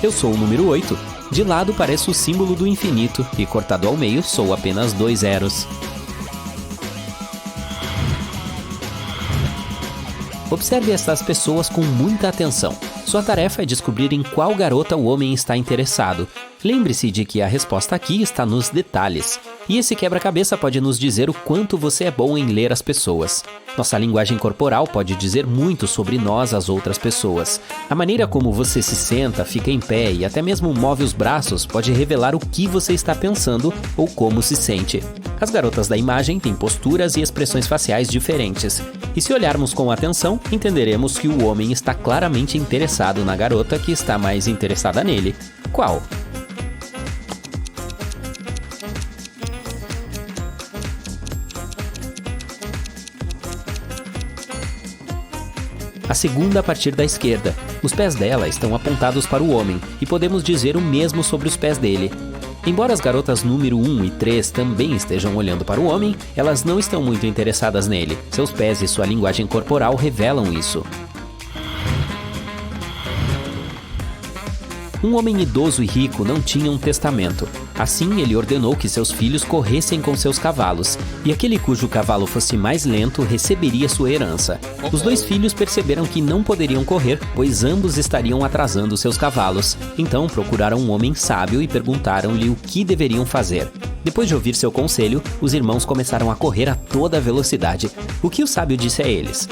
Eu sou o número 8. De lado pareço o símbolo do infinito e cortado ao meio sou apenas 2 zeros. Observe estas pessoas com muita atenção. Sua tarefa é descobrir em qual garota o homem está interessado. Lembre-se de que a resposta aqui está nos detalhes. E esse quebra-cabeça pode nos dizer o quanto você é bom em ler as pessoas. Nossa linguagem corporal pode dizer muito sobre nós às outras pessoas. A maneira como você se senta, fica em pé e até mesmo move os braços pode revelar o que você está pensando ou como se sente. As garotas da imagem têm posturas e expressões faciais diferentes. E se olharmos com atenção, entenderemos que o homem está claramente interessado na garota que está mais interessada nele. Qual? A segunda a partir da esquerda. Os pés dela estão apontados para o homem, e podemos dizer o mesmo sobre os pés dele. Embora as garotas número 1 e 3 também estejam olhando para o homem, elas não estão muito interessadas nele. Seus pés e sua linguagem corporal revelam isso. Um homem idoso e rico não tinha um testamento. Assim, ele ordenou que seus filhos corressem com seus cavalos, e aquele cujo cavalo fosse mais lento receberia sua herança. Os dois filhos perceberam que não poderiam correr, pois ambos estariam atrasando seus cavalos. Então procuraram um homem sábio e perguntaram-lhe o que deveriam fazer. Depois de ouvir seu conselho, os irmãos começaram a correr a toda velocidade. O que o sábio disse a eles?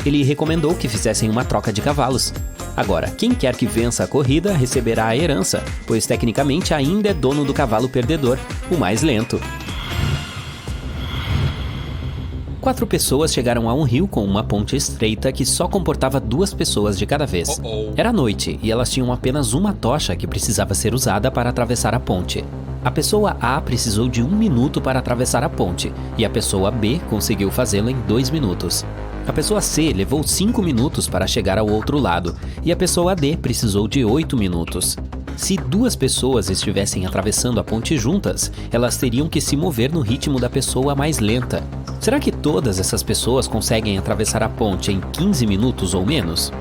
Ele recomendou que fizessem uma troca de cavalos. Agora, quem quer que vença a corrida receberá a herança, pois tecnicamente ainda é dono do cavalo perdedor, o mais lento. 4 pessoas chegaram a um rio com uma ponte estreita que só comportava 2 pessoas de cada vez. Era noite e elas tinham apenas uma tocha que precisava ser usada para atravessar a ponte. A pessoa A precisou de 1 minuto para atravessar a ponte e a pessoa B conseguiu fazê-lo em 2 minutos. A pessoa C levou 5 minutos para chegar ao outro lado e a pessoa D precisou de 8 minutos. Se 2 pessoas estivessem atravessando a ponte juntas, elas teriam que se mover no ritmo da pessoa mais lenta. Será que todas essas pessoas conseguem atravessar a ponte em 15 minutos ou menos?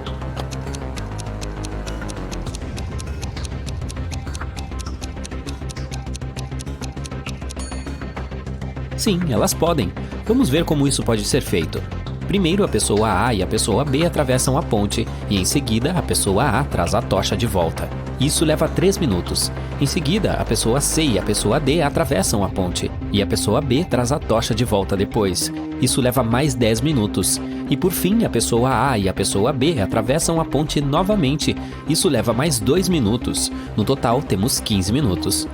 Sim, elas podem. Vamos ver como isso pode ser feito. Primeiro, a pessoa A e a pessoa B atravessam a ponte e, em seguida, a pessoa A traz a tocha de volta. Isso leva 3 minutos. Em seguida, a pessoa C e a pessoa D atravessam a ponte e a pessoa B traz a tocha de volta depois. Isso leva mais 10 minutos. E, por fim, a pessoa A e a pessoa B atravessam a ponte novamente. Isso leva mais 2 minutos. No total, temos 15 minutos.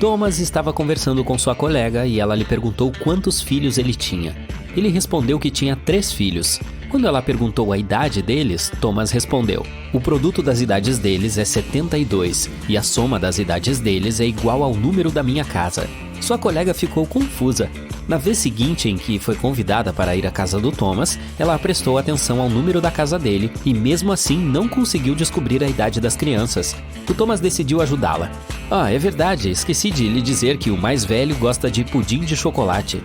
Thomas estava conversando com sua colega e ela lhe perguntou quantos filhos ele tinha. Ele respondeu que tinha 3 filhos. Quando ela perguntou a idade deles, Thomas respondeu: o produto das idades deles é 72 e a soma das idades deles é igual ao número da minha casa. Sua colega ficou confusa. Na vez seguinte em que foi convidada para ir à casa do Thomas, ela prestou atenção ao número da casa dele e mesmo assim não conseguiu descobrir a idade das crianças. O Thomas decidiu ajudá-la. Ah, é verdade, esqueci de lhe dizer que o mais velho gosta de pudim de chocolate.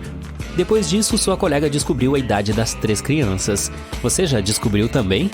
Depois disso, sua colega descobriu a idade das 3 crianças. Você já descobriu também?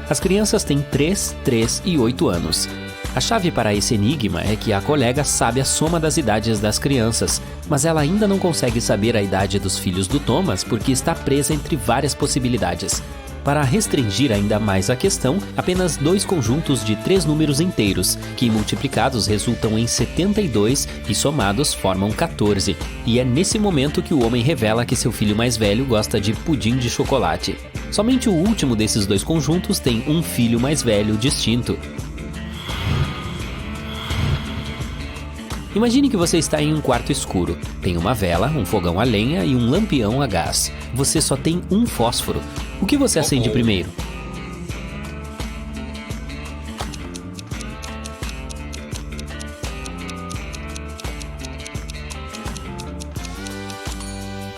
As crianças têm 3, 3 e 8 anos. A chave para esse enigma é que a colega sabe a soma das idades das crianças, mas ela ainda não consegue saber a idade dos filhos do Thomas porque está presa entre várias possibilidades. Para restringir ainda mais a questão, apenas 2 conjuntos de 3 números inteiros, que multiplicados resultam em 72 e somados formam 14. E é nesse momento que o homem revela que seu filho mais velho gosta de pudim de chocolate. Somente o último desses 2 conjuntos tem um filho mais velho distinto. Imagine que você está em um quarto escuro. Tem uma vela, um fogão a lenha e um lampião a gás. Você só tem um fósforo. O que você acende primeiro?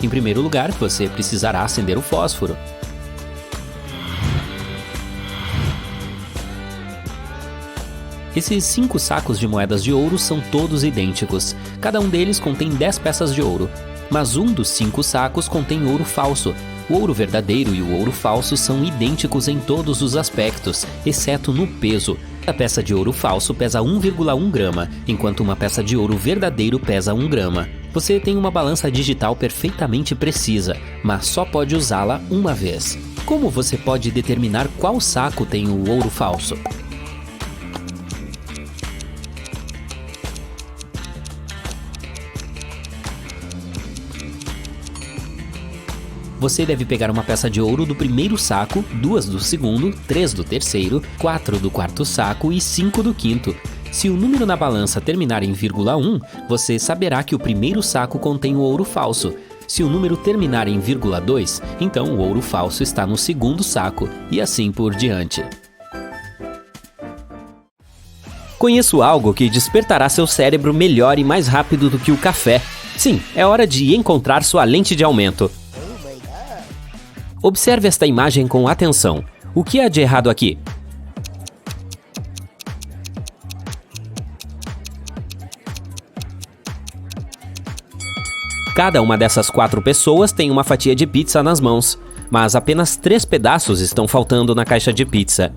Em primeiro lugar, você precisará acender o fósforo. Esses 5 sacos de moedas de ouro são todos idênticos. Cada um deles contém 10 peças de ouro. Mas um dos 5 sacos contém ouro falso. O ouro verdadeiro e o ouro falso são idênticos em todos os aspectos, exceto no peso. A peça de ouro falso pesa 1,1 grama, enquanto uma peça de ouro verdadeiro pesa 1 grama. Você tem uma balança digital perfeitamente precisa, mas só pode usá-la uma vez. Como você pode determinar qual saco tem o ouro falso? Você deve pegar uma peça de ouro do primeiro saco, 2 do segundo, 3 do terceiro, 4 do quarto saco e 5 do quinto. Se o número na balança terminar em 1, você saberá que o primeiro saco contém o ouro falso. Se o número terminar em vírgula 2, então o ouro falso está no segundo saco, e assim por diante. Conheço algo que despertará seu cérebro melhor e mais rápido do que o café. Sim, é hora de encontrar sua lente de aumento. Observe esta imagem com atenção. O que há de errado aqui? Cada uma dessas 4 pessoas tem uma fatia de pizza nas mãos, mas apenas 3 pedaços estão faltando na caixa de pizza.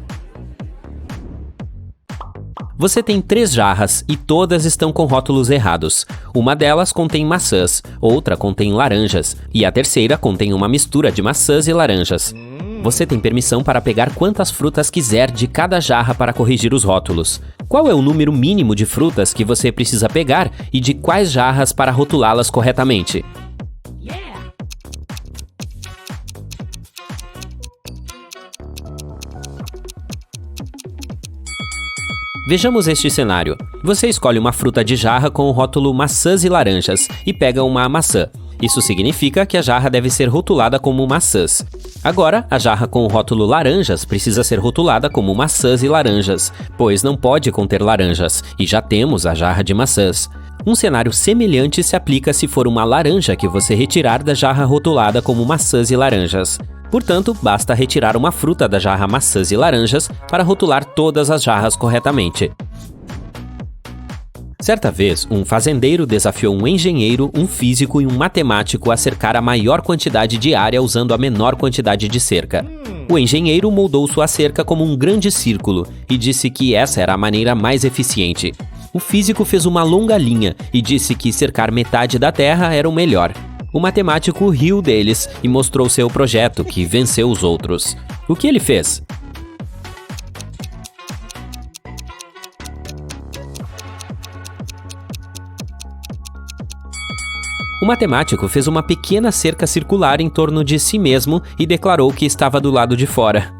Você tem 3 jarras e todas estão com rótulos errados. Uma delas contém maçãs, outra contém laranjas e a terceira contém uma mistura de maçãs e laranjas. Você tem permissão para pegar quantas frutas quiser de cada jarra para corrigir os rótulos. Qual é o número mínimo de frutas que você precisa pegar e de quais jarras para rotulá-las corretamente? Vejamos este cenário. Você escolhe uma fruta de jarra com o rótulo maçãs e laranjas e pega uma maçã. Isso significa que a jarra deve ser rotulada como maçãs. Agora, a jarra com o rótulo laranjas precisa ser rotulada como maçãs e laranjas, pois não pode conter laranjas, e já temos a jarra de maçãs. Um cenário semelhante se aplica se for uma laranja que você retirar da jarra rotulada como maçãs e laranjas. Portanto, basta retirar uma fruta da jarra maçãs e laranjas para rotular todas as jarras corretamente. Certa vez, um fazendeiro desafiou um engenheiro, um físico e um matemático a cercar a maior quantidade de área usando a menor quantidade de cerca. O engenheiro moldou sua cerca como um grande círculo e disse que essa era a maneira mais eficiente. O físico fez uma longa linha e disse que cercar metade da terra era o melhor. O matemático riu deles e mostrou seu projeto, que venceu os outros. O que ele fez? O matemático fez uma pequena cerca circular em torno de si mesmo e declarou que estava do lado de fora.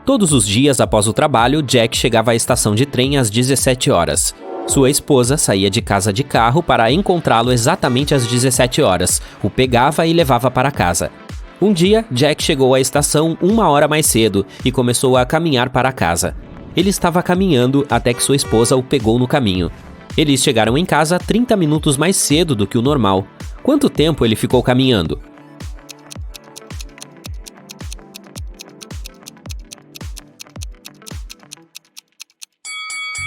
Todos os dias após o trabalho, Jack chegava à estação de trem às 17 horas. Sua esposa saía de casa de carro para encontrá-lo exatamente às 17 horas, o pegava e levava para casa. Um dia, Jack chegou à estação 1 hora mais cedo e começou a caminhar para casa. Ele estava caminhando até que sua esposa o pegou no caminho. Eles chegaram em casa 30 minutos mais cedo do que o normal. Quanto tempo ele ficou caminhando?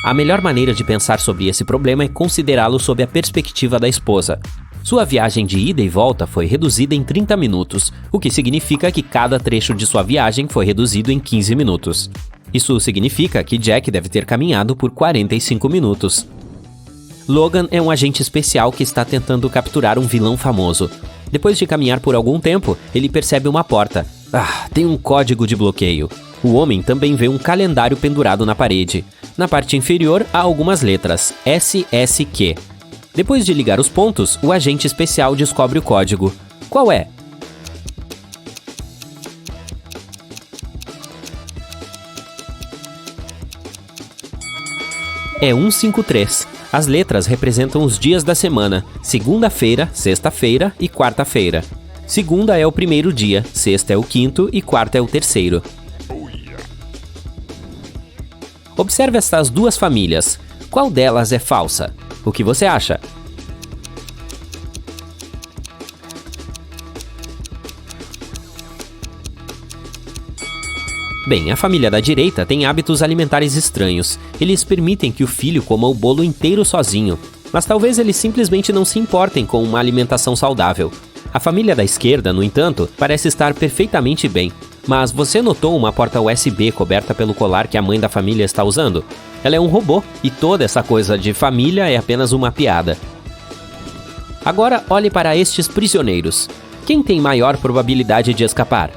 A melhor maneira de pensar sobre esse problema é considerá-lo sob a perspectiva da esposa. Sua viagem de ida e volta foi reduzida em 30 minutos, o que significa que cada trecho de sua viagem foi reduzido em 15 minutos. Isso significa que Jack deve ter caminhado por 45 minutos. Logan é um agente especial que está tentando capturar um vilão famoso. Depois de caminhar por algum tempo, ele percebe uma porta. Tem um código de bloqueio. O homem também vê um calendário pendurado na parede. Na parte inferior há algumas letras, SSQ. Depois de ligar os pontos, o agente especial descobre o código. Qual é? É 153. As letras representam os dias da semana: segunda-feira, sexta-feira e quarta-feira. Segunda é o primeiro dia, sexta é o quinto e quarta é o terceiro. Observe estas duas famílias. Qual delas é falsa? O que você acha? Bem, a família da direita tem hábitos alimentares estranhos. Eles permitem que o filho coma o bolo inteiro sozinho, mas talvez eles simplesmente não se importem com uma alimentação saudável. A família da esquerda, no entanto, parece estar perfeitamente bem. Mas você notou uma porta USB coberta pelo colar que a mãe da família está usando? Ela é um robô e toda essa coisa de família é apenas uma piada. Agora olhe para estes prisioneiros. Quem tem maior probabilidade de escapar?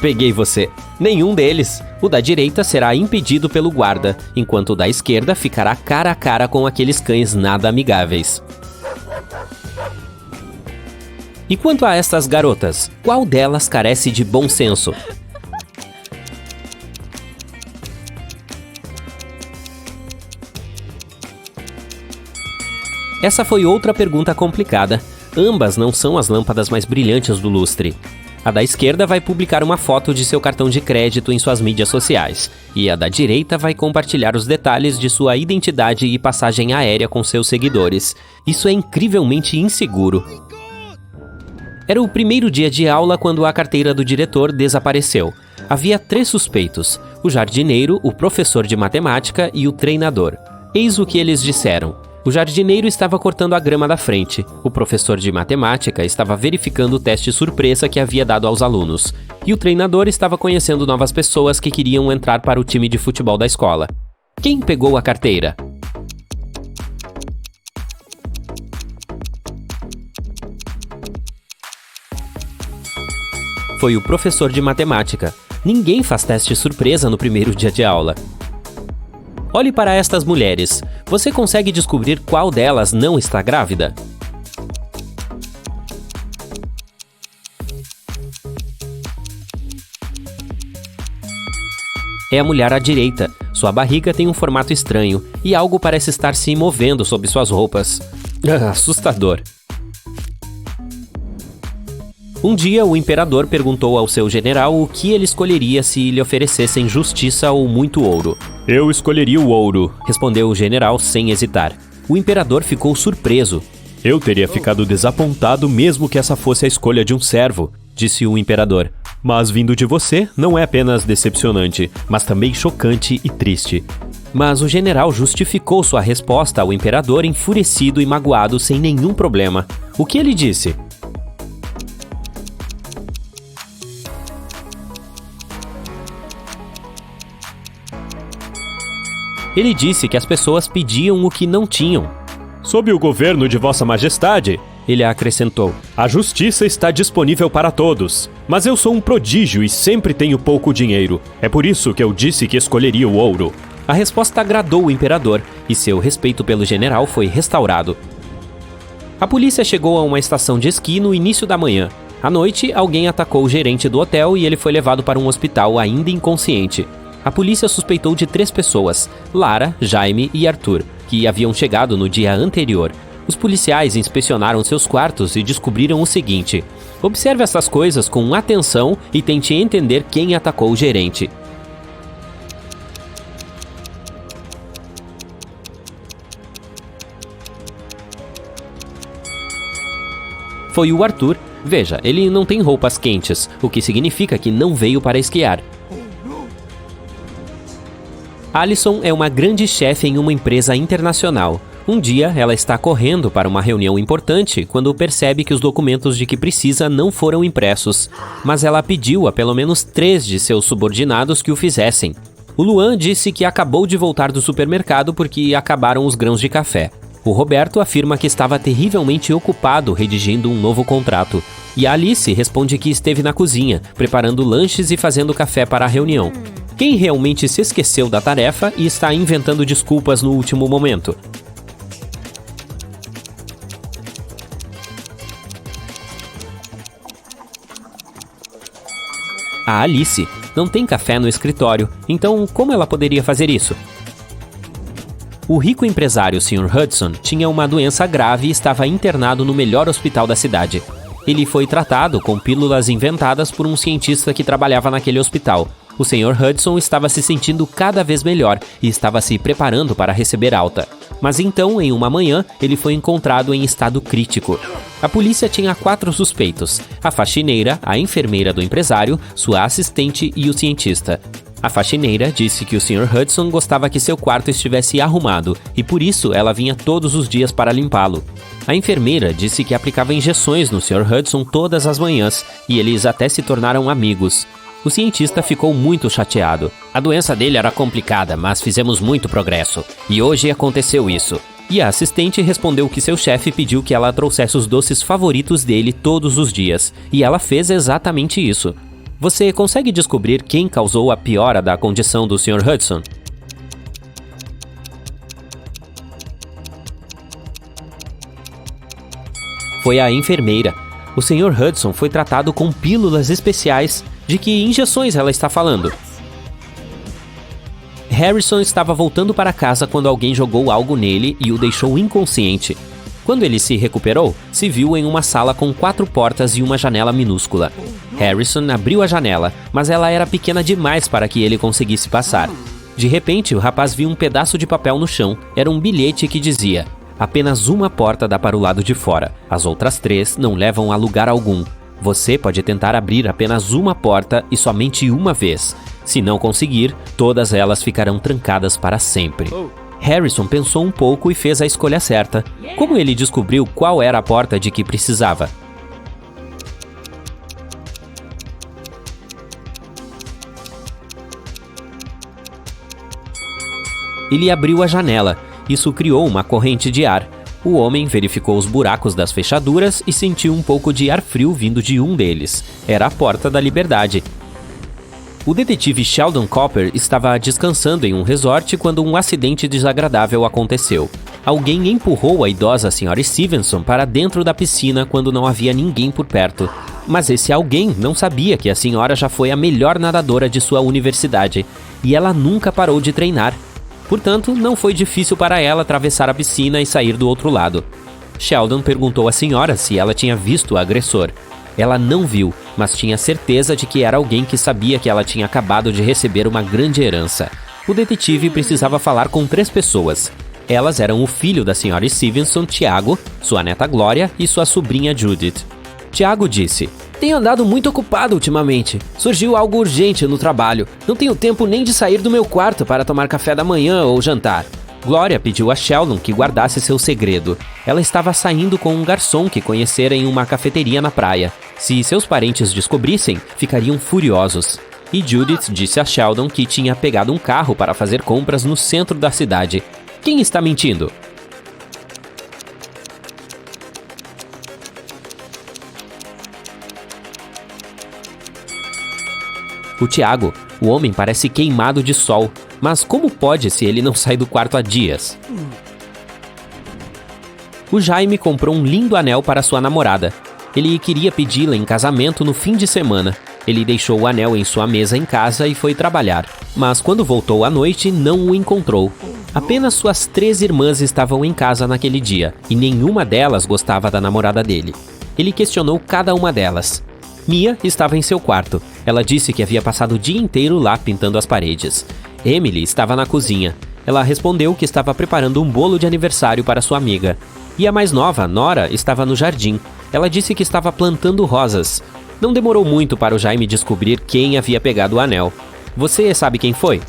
Peguei você. Nenhum deles. O da direita será impedido pelo guarda, enquanto o da esquerda ficará cara a cara com aqueles cães nada amigáveis. E quanto a estas garotas, qual delas carece de bom senso? Essa foi outra pergunta complicada. Ambas não são as lâmpadas mais brilhantes do lustre. A da esquerda vai publicar uma foto de seu cartão de crédito em suas mídias sociais, e a da direita vai compartilhar os detalhes de sua identidade e passagem aérea com seus seguidores. Isso é incrivelmente inseguro. Era o primeiro dia de aula quando a carteira do diretor desapareceu. Havia 3 suspeitos: o jardineiro, o professor de matemática e o treinador. Eis o que eles disseram. O jardineiro estava cortando a grama da frente. O professor de matemática estava verificando o teste surpresa que havia dado aos alunos. E o treinador estava conhecendo novas pessoas que queriam entrar para o time de futebol da escola. Quem pegou a carteira? Foi o professor de matemática. Ninguém faz teste surpresa no primeiro dia de aula. Olhe para estas mulheres. Você consegue descobrir qual delas não está grávida? É a mulher à direita. Sua barriga tem um formato estranho e algo parece estar se movendo sob suas roupas. Assustador. Um dia, o imperador perguntou ao seu general o que ele escolheria se lhe oferecessem justiça ou muito ouro. Eu escolheria o ouro, respondeu o general sem hesitar. O imperador ficou surpreso. Eu teria ficado desapontado mesmo que essa fosse a escolha de um servo, disse o imperador. Mas vindo de você, não é apenas decepcionante, mas também chocante e triste. Mas o general justificou sua resposta ao imperador enfurecido e magoado sem nenhum problema. O que ele disse? Ele disse que as pessoas pediam o que não tinham. Sob o governo de Vossa Majestade, ele acrescentou, a justiça está disponível para todos. Mas eu sou um prodígio e sempre tenho pouco dinheiro. É por isso que eu disse que escolheria o ouro. A resposta agradou o imperador e seu respeito pelo general foi restaurado. A polícia chegou a uma estação de esqui no início da manhã. À noite, alguém atacou o gerente do hotel e ele foi levado para um hospital ainda inconsciente. A polícia suspeitou de 3 pessoas, Lara, Jaime e Arthur, que haviam chegado no dia anterior. Os policiais inspecionaram seus quartos e descobriram o seguinte: observe essas coisas com atenção e tente entender quem atacou o gerente. Foi o Arthur. Veja, ele não tem roupas quentes, o que significa que não veio para esquiar. Alison é uma grande chefe em uma empresa internacional. Um dia, ela está correndo para uma reunião importante quando percebe que os documentos de que precisa não foram impressos, mas ela pediu a pelo menos 3 de seus subordinados que o fizessem. O Luan disse que acabou de voltar do supermercado porque acabaram os grãos de café. O Roberto afirma que estava terrivelmente ocupado redigindo um novo contrato. E a Alice responde que esteve na cozinha, preparando lanches e fazendo café para a reunião. Quem realmente se esqueceu da tarefa e está inventando desculpas no último momento? A Alice não tem café no escritório, então como ela poderia fazer isso? O rico empresário Sr. Hudson tinha uma doença grave e estava internado no melhor hospital da cidade. Ele foi tratado com pílulas inventadas por um cientista que trabalhava naquele hospital. O Sr. Hudson estava se sentindo cada vez melhor e estava se preparando para receber alta. Mas então, em uma manhã, ele foi encontrado em estado crítico. A polícia tinha 4 suspeitos: a faxineira, a enfermeira do empresário, sua assistente e o cientista. A faxineira disse que o Sr. Hudson gostava que seu quarto estivesse arrumado e por isso ela vinha todos os dias para limpá-lo. A enfermeira disse que aplicava injeções no Sr. Hudson todas as manhãs e eles até se tornaram amigos. O cientista ficou muito chateado. A doença dele era complicada, mas fizemos muito progresso. E hoje aconteceu isso. E a assistente respondeu que seu chefe pediu que ela trouxesse os doces favoritos dele todos os dias. E ela fez exatamente isso. Você consegue descobrir quem causou a piora da condição do Sr. Hudson? Foi a enfermeira. O Sr. Hudson foi tratado com pílulas especiais. De que injeções ela está falando? Harrison estava voltando para casa quando alguém jogou algo nele e o deixou inconsciente. Quando ele se recuperou, se viu em uma sala com 4 portas e uma janela minúscula. Harrison abriu a janela, mas ela era pequena demais para que ele conseguisse passar. De repente, o rapaz viu um pedaço de papel no chão. Era um bilhete que dizia: apenas uma porta dá para o lado de fora. As outras 3 não levam a lugar algum. Você pode tentar abrir apenas uma porta e somente uma vez. Se não conseguir, todas elas ficarão trancadas para sempre. Harrison pensou um pouco e fez a escolha certa. Como ele descobriu qual era a porta de que precisava? Ele abriu a janela. Isso criou uma corrente de ar. O homem verificou os buracos das fechaduras e sentiu um pouco de ar frio vindo de um deles. Era a Porta da Liberdade. O detetive Sheldon Cooper estava descansando em um resort quando um acidente desagradável aconteceu. Alguém empurrou a idosa Sra. Stevenson para dentro da piscina quando não havia ninguém por perto. Mas esse alguém não sabia que a senhora já foi a melhor nadadora de sua universidade e ela nunca parou de treinar. Portanto, não foi difícil para ela atravessar a piscina e sair do outro lado. Sheldon perguntou à senhora se ela tinha visto o agressor. Ela não viu, mas tinha certeza de que era alguém que sabia que ela tinha acabado de receber uma grande herança. O detetive precisava falar com 3 pessoas. Elas eram o filho da Sra. Stevenson, Tiago, sua neta Glória e sua sobrinha Judith. Tiago disse: tenho andado muito ocupado ultimamente. Surgiu algo urgente no trabalho. Não tenho tempo nem de sair do meu quarto para tomar café da manhã ou jantar. Glória pediu a Sheldon que guardasse seu segredo. Ela estava saindo com um garçom que conhecera em uma cafeteria na praia. Se seus parentes descobrissem, ficariam furiosos. E Judith disse a Sheldon que tinha pegado um carro para fazer compras no centro da cidade. Quem está mentindo? O Tiago, o homem parece queimado de sol, mas como pode se ele não sai do quarto há dias? O Jaime comprou um lindo anel para sua namorada. Ele queria pedi-la em casamento no fim de semana. Ele deixou o anel em sua mesa em casa e foi trabalhar. Mas quando voltou à noite, não o encontrou. Apenas suas 3 irmãs estavam em casa naquele dia, e nenhuma delas gostava da namorada dele. Ele questionou cada uma delas. Mia estava em seu quarto. Ela disse que havia passado o dia inteiro lá pintando as paredes. Emily estava na cozinha. Ela respondeu que estava preparando um bolo de aniversário para sua amiga. E a mais nova, Nora, estava no jardim. Ela disse que estava plantando rosas. Não demorou muito para o Jaime descobrir quem havia pegado o anel. Você sabe quem foi?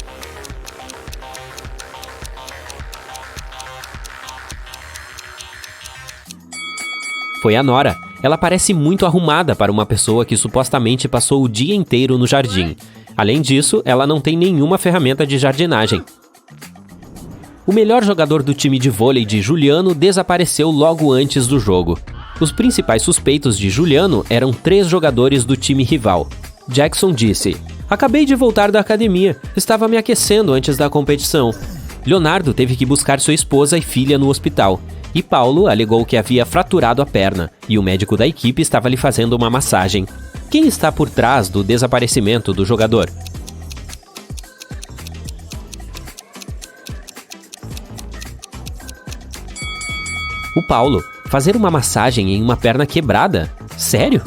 Foi a Nora. Ela parece muito arrumada para uma pessoa que supostamente passou o dia inteiro no jardim. Além disso, ela não tem nenhuma ferramenta de jardinagem. O melhor jogador do time de vôlei de Juliano desapareceu logo antes do jogo. Os principais suspeitos de Juliano eram 3 jogadores do time rival. Jackson disse: acabei de voltar da academia, estava me aquecendo antes da competição. Leonardo teve que buscar sua esposa e filha no hospital. E Paulo alegou que havia fraturado a perna, e o médico da equipe estava lhe fazendo uma massagem. Quem está por trás do desaparecimento do jogador? O Paulo. Fazer uma massagem em uma perna quebrada? Sério?